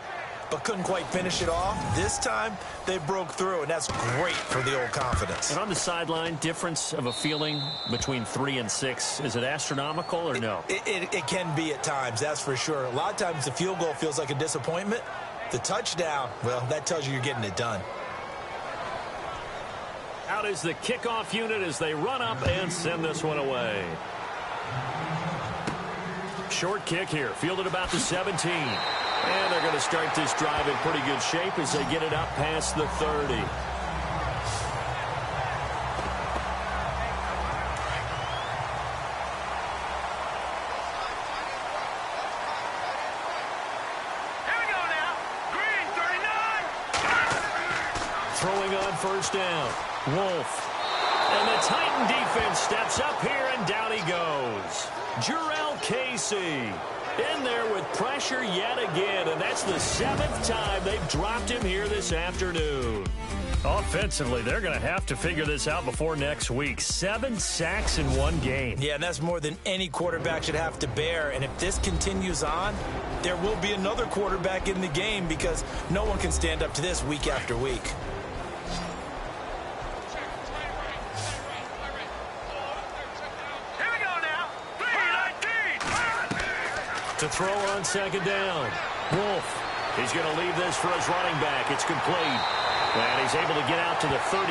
but couldn't quite finish it off. This time they broke through, and that's great for the old confidence. And on the sideline, difference of a feeling between 3 and 6, is it astronomical or no? It can be at times, that's for sure. A lot of times the field goal feels like a disappointment. The touchdown, well, that tells you you're getting it done. Out is the kickoff unit as they run up and send this one away. Short kick here, fielded about the 17. And they're going to start this drive in pretty good shape as they get it up past the 30. Here we go now. Green, 39. Throwing on first down. Wolf. And the Titan defense steps up here, and down he goes. Jarrell Casey in there with pressure yet again, and that's the 7th time they've dropped him here this afternoon. Offensively, they're going to have to figure this out before next week. 7 sacks in one game. Yeah, and that's more than any quarterback should have to bear. And if this continues on, there will be another quarterback in the game, because no one can stand up to this week after week. Here we go now. 3-19. To throw on second down. Wolf. He's going to leave this for his running back. It's complete. And he's able to get out to the 32,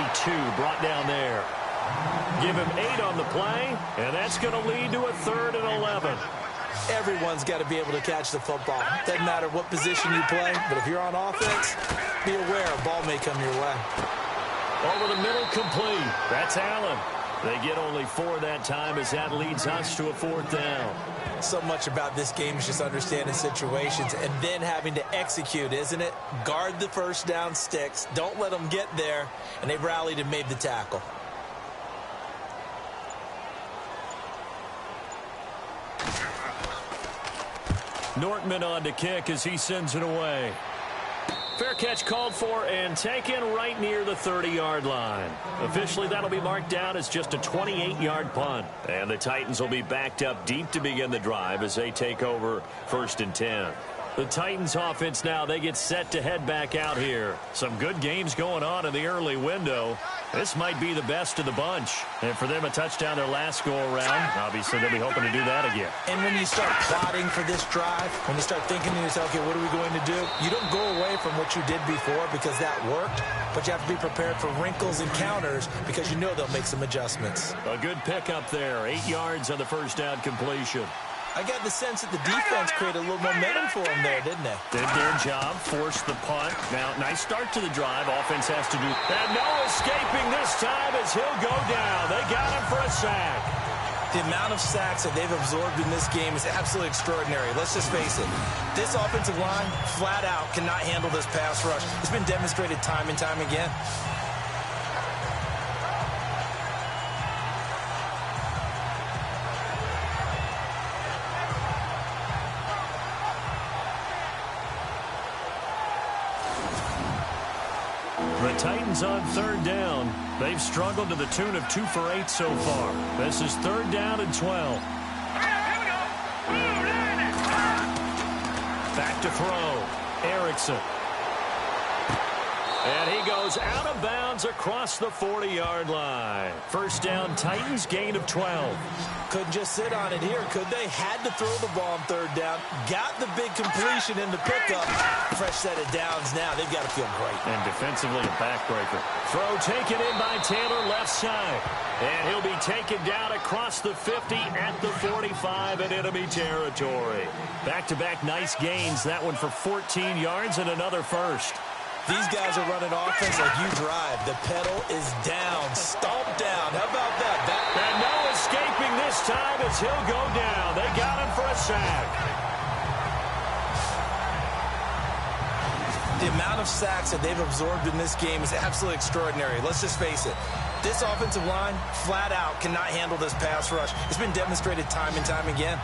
brought down there. Give him 8 on the play, and that's going to lead to a 3rd and 11. Everyone's got to be able to catch the football. Doesn't matter what position you play, but if you're on offense, be aware a ball may come your way. Over the middle, complete. That's Allen. They get only 4 that time as that leads us to a 4th down. So much about this game is just understanding situations and then having to execute, isn't it? Guard the first down sticks. Don't let them get there. And they rallied and made the tackle. Nortman on to kick as he sends it away. Fair catch called for and taken right near the 30-yard line. Officially, that'll be marked down as just a 28-yard punt. And the Titans will be backed up deep to begin the drive as they take over 1st and 10. The Titans offense now, they get set to head back out here. Some good games going on in the early window. This might be the best of the bunch. And for them, a touchdown their last go-around. Obviously, they'll be hoping to do that again. And when you start plotting for this drive, when you start thinking to yourself, okay, what are we going to do? You don't go away from what you did before because that worked, but you have to be prepared for wrinkles and counters because you know they'll make some adjustments. A good pickup there. 8 yards on the first down completion. I got the sense that the defense created a little momentum for them there, didn't they? Did their job, forced the punt. Now, nice start to the drive. Offense has to do. And no escaping this time as he'll go down. They got him for a sack. The amount of sacks that they've absorbed in this game is absolutely extraordinary. Let's just face it. This offensive line, flat out, cannot handle this pass rush. It's been demonstrated time and time again. The Titans on 3rd down. They've struggled to the tune of 2 for 8 so far. This is 3rd down and 12. Back to throw. Erickson. And he goes out of bounds across the 40-yard line. 1st down, Titans, gain of 12. Couldn't just sit on it here, could they? Had to throw the ball on 3rd down. Got the big completion in the pickup. Fresh set of downs now. They've got to feel great. And defensively, a backbreaker. Throw taken in by Taylor, left side. And he'll be taken down across the 50 at the 45 in enemy territory. Back-to-back nice gains. That one for 14 yards and another first. These guys are running offense like you drive. The pedal is down, stomp down. How about that? And no escaping this time as he'll go down. They got him for a sack. The amount of sacks that they've absorbed in this game is absolutely extraordinary. Let's just face it. This offensive line, flat out, cannot handle this pass rush. It's been demonstrated time and time again.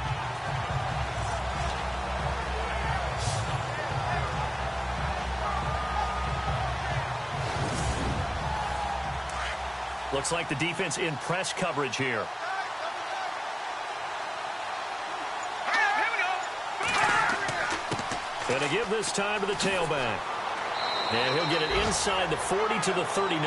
Looks like the defense in press coverage here. And to give this time to the tailback. And he'll get it inside the 40 to the 39.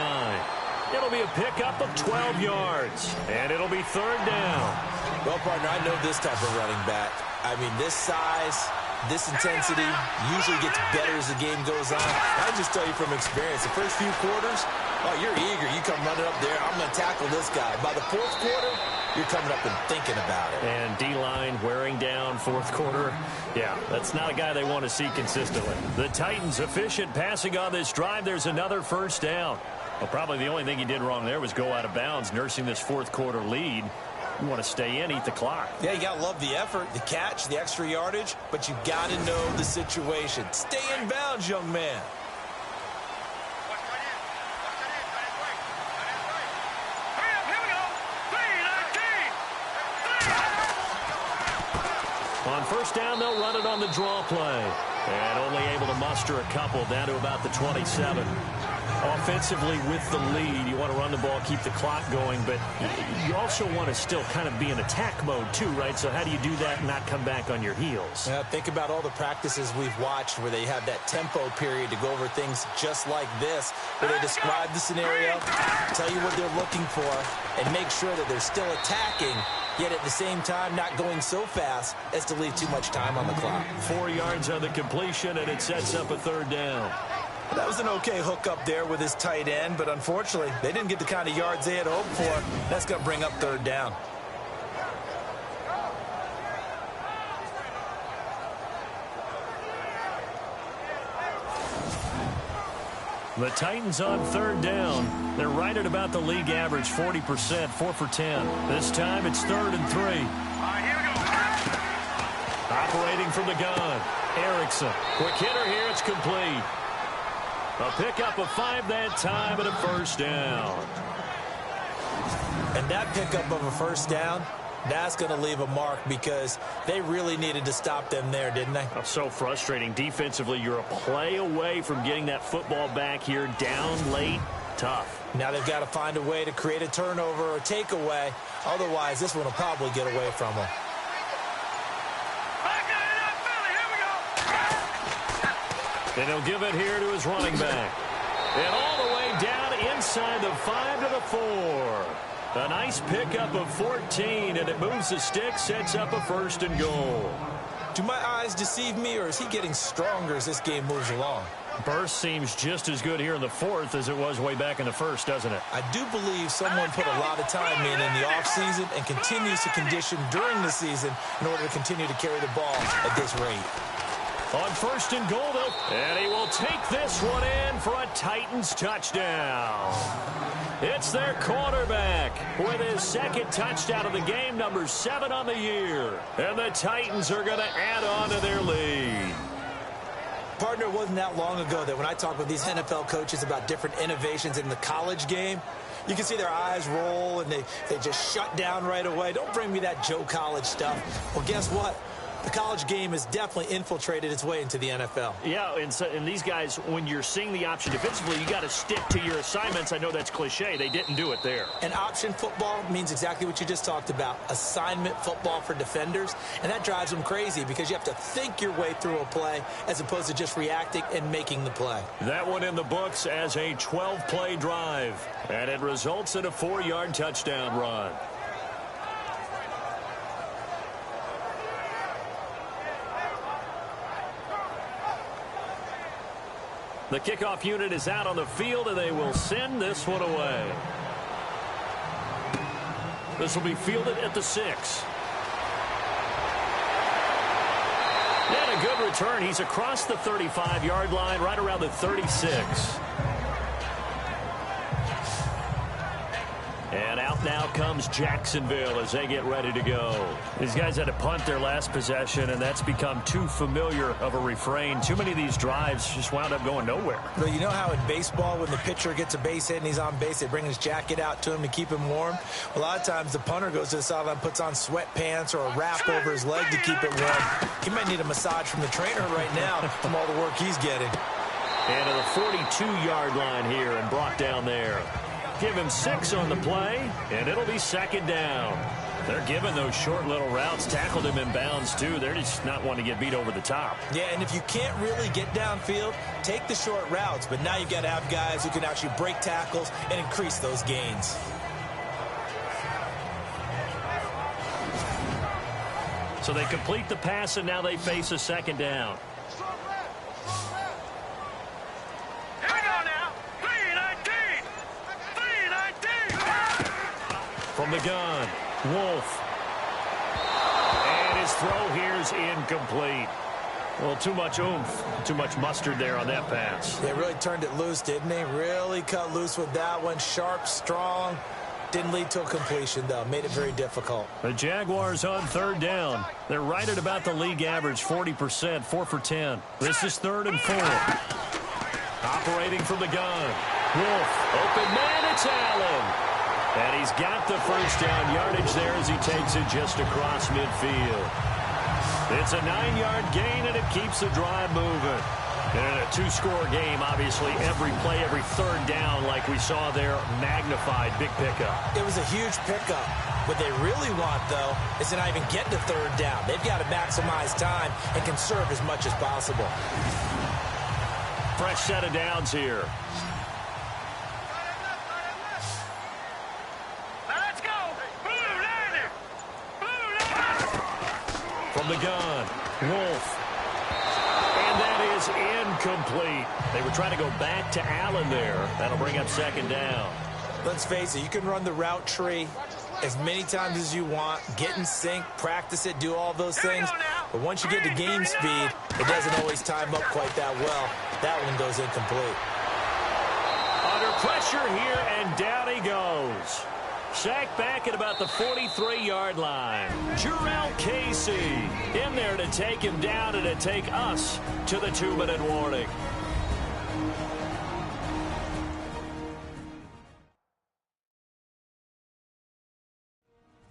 It'll be a pickup of 12 yards. And it'll be 3rd down. Well, partner, I know this type of running back. I mean, this size, this intensity usually gets better as the game goes on. I just tell you from experience, the first few quarters, oh, you're eager. You come running up there. I'm going to tackle this guy. By the 4th quarter, you're coming up and thinking about it. And D-line wearing down 4th quarter. Yeah, that's not a guy they want to see consistently. The Titans efficient passing on this drive. There's another 1st down. Well, probably the only thing he did wrong there was go out of bounds, nursing this 4th quarter lead. You want to stay in, eat the clock. Yeah, you got to love the effort, the catch, the extra yardage, but you got to know the situation. Stay in bounds, young man. On 1st down, they'll run it on the draw play. And only able to muster a couple down to about the 27. Offensively with the lead, you want to run the ball, keep the clock going, but you also want to still kind of be in attack mode too, right? So how do you do that and not come back on your heels? Yeah, think about all the practices we've watched where they have that tempo period to go over things just like this, where they describe the scenario, tell you what they're looking for, and make sure that they're still attacking, yet at the same time not going so fast as to leave too much time on the clock. 4 yards on the completion, and it sets up a 3rd down. That was an okay hook up there with his tight end, but unfortunately, they didn't get the kind of yards they had hoped for. That's going to bring up 3rd down. The Titans on 3rd down. They're right at about the league average, 40%, 4 for 10. This time it's 3rd and 3. Here we go. Operating from the gun, Erickson. Quick hitter here, it's complete. A pickup of 5 that time and a 1st down. And that pickup of a 1st down That's going to leave a mark because they really needed to stop them there, didn't they? Oh, so frustrating. Defensively, you're a play away from getting that football back here. Down late, tough. Now they've got to find a way to create a turnover or takeaway. Otherwise, this one will probably get away from them. And he'll give it here to his running back. And all the way down inside the 5 to the 4. A nice pickup of 14, and it moves the stick, sets up a 1st and goal. Do my eyes deceive me, or is he getting stronger as this game moves along? Burst seems just as good here in the 4th as it was way back in the 1st, doesn't it? I do believe someone put a lot of time in the offseason and continues to condition during the season in order to continue to carry the ball at this rate. On 1st and goal, though, and he will take this one in for a Titans touchdown. It's their quarterback with his 2nd touchdown of the game, number 7 on the year. And the Titans are going to add on to their lead. Partner, it wasn't that long ago that when I talk with these NFL coaches about different innovations in the college game, you can see their eyes roll and they just shut down right away. Don't bring me that Joe College stuff. Well, guess what? The college game has definitely infiltrated its way into the NFL. Yeah, and these guys, when you're seeing the option defensively, you got to stick to your assignments. I know that's cliche. They didn't do it there. And option football means exactly what you just talked about, assignment football for defenders. And that drives them crazy because you have to think your way through a play as opposed to just reacting and making the play. That one in the books as a 12-play drive. And it results in a 4-yard touchdown run. The kickoff unit is out on the field, and they will send this one away. This will be fielded at the 6. And a good return. He's across the 35-yard line, right around the 36. And out now comes Jacksonville as they get ready to go. These guys had to punt their last possession, and that's become too familiar of a refrain. Too many of these drives just wound up going nowhere. But you know how in baseball, when the pitcher gets a base hit and he's on base, they bring his jacket out to him to keep him warm? A lot of times the punter goes to the sideline, puts on sweatpants or a wrap over his leg to keep it warm. He might need a massage from the trainer right now from all the work he's getting. And to the 42-yard line here and brought down there. Give him 6 on the play, and it'll be 2nd down. They're giving those short little routes. Tackled him in bounds, too. They're just not wanting to get beat over the top. Yeah, and if you can't really get downfield, take the short routes. But now you've got to have guys who can actually break tackles and increase those gains. So they complete the pass, and now they face a 2nd down. From the gun, Wolf. And his throw here's incomplete. Well, too much oomph, too much mustard there on that pass. They really turned it loose, didn't they? Really cut loose with that one. Sharp, strong. Didn't lead to a completion, though. Made it very difficult. The Jaguars on 3rd down. They're right at about the league average, 40%, 4 for 10. This is 3rd and 4. Operating from the gun. Wolf, open man, it's Allen. And he's got the 1st down yardage there as he takes it just across midfield. It's a 9-yard gain, and it keeps the drive moving. And a 2-score game, obviously, every play, every 3rd down, like we saw there, magnified, big pickup. It was a huge pickup. What they really want, though, is to not even get to 3rd down. They've got to maximize time and conserve as much as possible. Fresh set of downs here. From the gun, Wolf. And that is incomplete. They were trying to go back to Allen there. That'll bring up 2nd down. Let's face it, you can run the route tree as many times as you want, get in sync, practice it, do all those things. But once you get to game speed, it doesn't always time up quite that well. That one goes incomplete. Under pressure here, and down he goes. Sacked back at about the 43-yard line. Jarrell Casey in there to take him down and to take us to the 2-minute warning.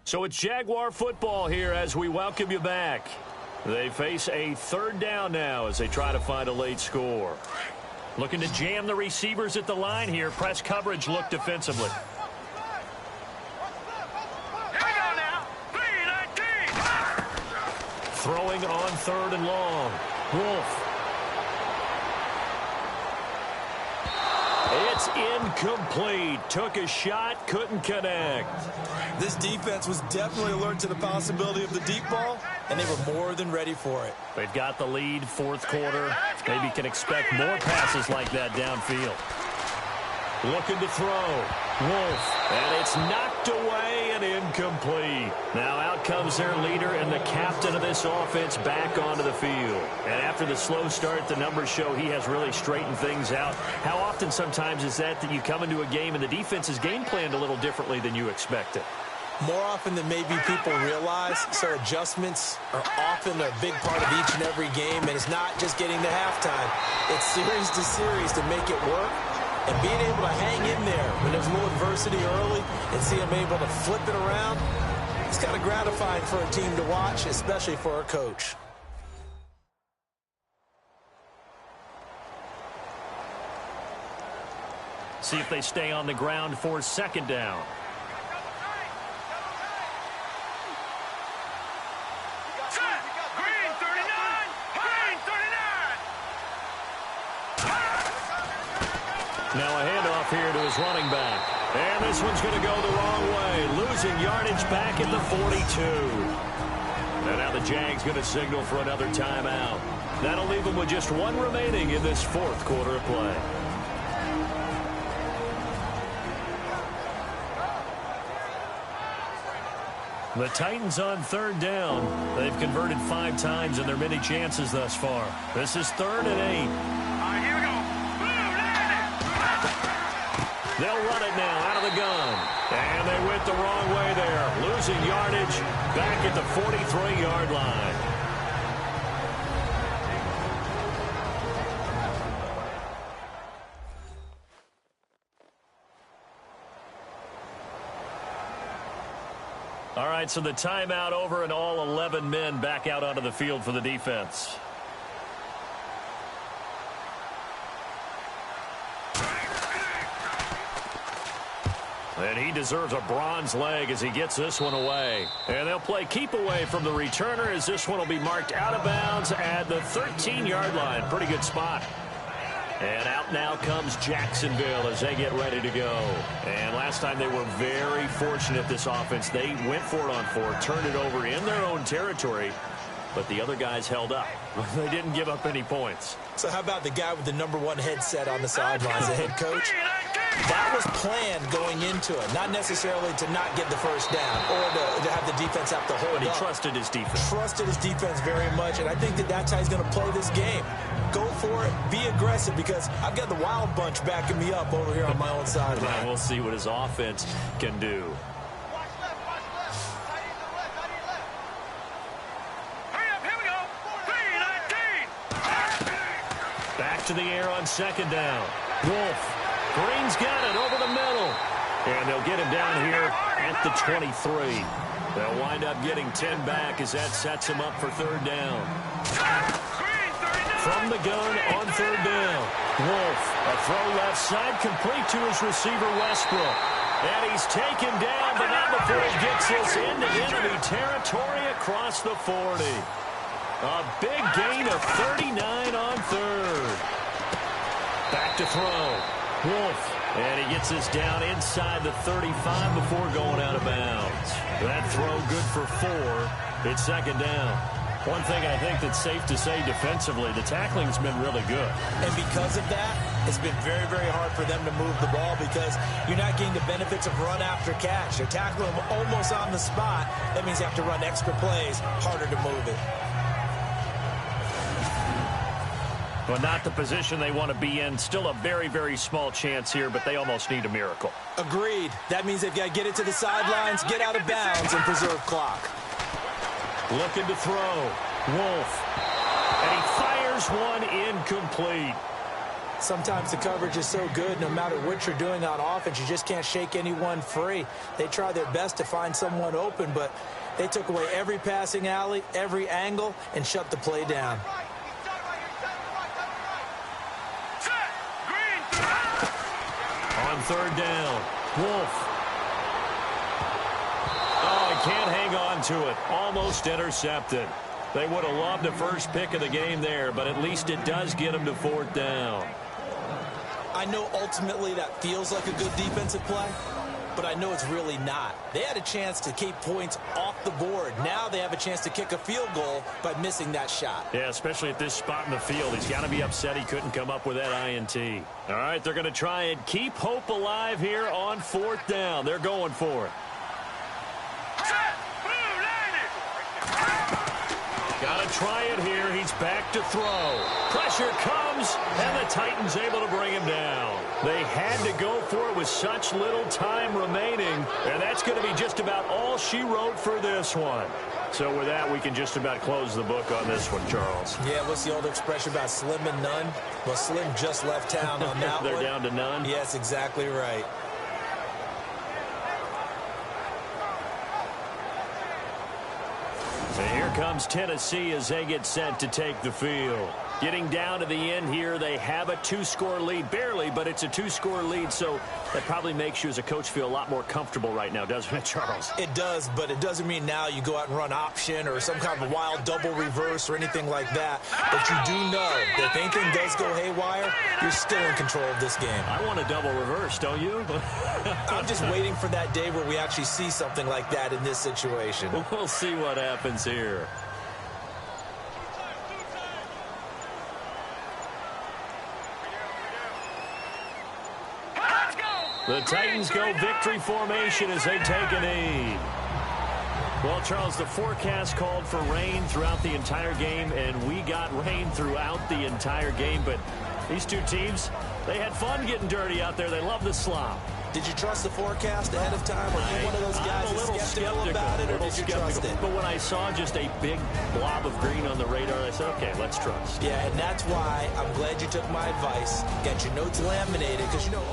So it's Jaguar football here as we welcome you back. They face a third down now as they try to find a late score. Looking to jam the receivers at the line here. Press coverage look defensively. Here we go now. 3-19. Throwing on third and long. Wolf. It's incomplete. Took a shot, couldn't connect. This defense was definitely alert to the possibility of the deep ball, and they were more than ready for it. They've got the lead, fourth quarter. Maybe can expect more passes like that downfield. Looking to throw. Wolf. And it's knocked away and incomplete. Now out comes their leader and the captain of this offense back onto the field. And after the slow start, the numbers show he has really straightened things out. How often sometimes is that you come into a game and the defense is game planned a little differently than you expected? More often than maybe people realize, so adjustments are often a big part of each and every game, and it's not just getting to halftime. It's series to series to make it work, and being able to hang in there when there's a little adversity early and see them able to flip it around, it's kind of gratifying for a team to watch, especially for a coach. See if they stay on the ground for second down. Now a handoff here to his running back. And this one's going to go the wrong way. Losing yardage back at the 42. And now the Jags going to signal for another timeout. That'll leave them with just one remaining in this fourth quarter of play. The Titans on third down. They've converted 5 times in their many chances thus far. This is 3rd and 8. All right, here we go. They'll run it now out of the gun. And they went the wrong way there. Losing yardage back at the 43-yard line. All right, so the timeout over and all 11 men back out onto the field for the defense. And he deserves a bronze leg as he gets this one away. And they'll play keep away from the returner as this one will be marked out of bounds at the 13-yard line. Pretty good spot. And out now comes Jacksonville as they get ready to go. And last time they were very fortunate, this offense. They went for it on 4, turned it over in their own territory, but the other guys held up. They didn't give up any points. So how about the guy with the #1 headset on the sidelines, the head coach? That was planned going into it, not necessarily to not get the first down or to have the defense have to hold But he up. trusted his defense. Trusted his defense very much, and I think that's how he's going to play this game. Go for it, be aggressive, because I've got the wild bunch backing me up over here on my own sideline. And we'll see what his offense can do. Hurry up, here we go. 3-19. Back to the air on second down. Wolf. Green's got it over the middle. And they'll get him down here at the 23. They'll wind up getting 10 back as that sets him up for third down. From the gun on third down. Wolf, a throw left side, complete to his receiver, Westbrook. And he's taken down, but not before he gets this into enemy territory across the 40. A big gain of 39 on third. Back to throw. Wolf, and he gets this down inside the 35 before going out of bounds. That throw good for 4. It's second down. One thing I think that's safe to say defensively, the tackling's been really good. And because of that, it's been very, very hard for them to move the ball because you're not getting the benefits of run after catch. They're tackling them almost on the spot. That means you have to run extra plays, harder to move it. Well, not the position they want to be in. Still a very, very small chance here, but they almost need a miracle. Agreed. That means they've got to get it to the sidelines, get out of bounds, and preserve clock. Looking to throw. Wolf. And he fires one incomplete. Sometimes the coverage is so good, no matter what you're doing on offense, you just can't shake anyone free. They try their best to find someone open, but they took away every passing alley, every angle, and shut the play down. On third down, Wolf. Oh, he can't hang on to it. Almost intercepted. They would have loved the first pick of the game there, but at least it does get them to fourth down. I know ultimately that feels like a good defensive play, but I know it's really not. They had a chance to keep points off the board. Now they have a chance to kick a field goal by missing that shot. Yeah, especially at this spot in the field. He's got to be upset he couldn't come up with that INT. All right, they're going to try and keep hope alive here on fourth down. They're going for it. Got to try it here. He's back to throw. Pressure comes, and the Titans able to bring him down. They had to go for it with such little time remaining, and that's going to be just about all she wrote for this one. So with that, we can just about close the book on this one, Charles. Yeah, what's the old expression about slim and none? Well, Slim just left town on that They're one. down to none? Yes, exactly right. And here comes Tennessee as they get set to take the field. Getting down to the end here, they have a two-score lead. Barely, but it's a two-score lead, so that probably makes you as a coach feel a lot more comfortable right now, doesn't it, Charles? It does, but it doesn't mean now you go out and run option or some kind of a wild double reverse or anything like that. But you do know that if anything does go haywire, you're still in control of this game. I want a double reverse, don't you? I'm just waiting for that day where we actually see something like that in this situation. We'll see what happens here. The Titans go victory formation as they take a knee. Well, Charles, the forecast called for rain throughout the entire game, and we got rain throughout the entire game. But these two teams, they had fun getting dirty out there. They love the slop. Did you trust the forecast ahead of time? Or are you one of those guys that's skeptical about it, or did you trust it? But when I saw just a big blob of green on the radar, I said, okay, let's trust. Yeah, and that's why I'm glad you took my advice. Get your notes laminated, because, you know,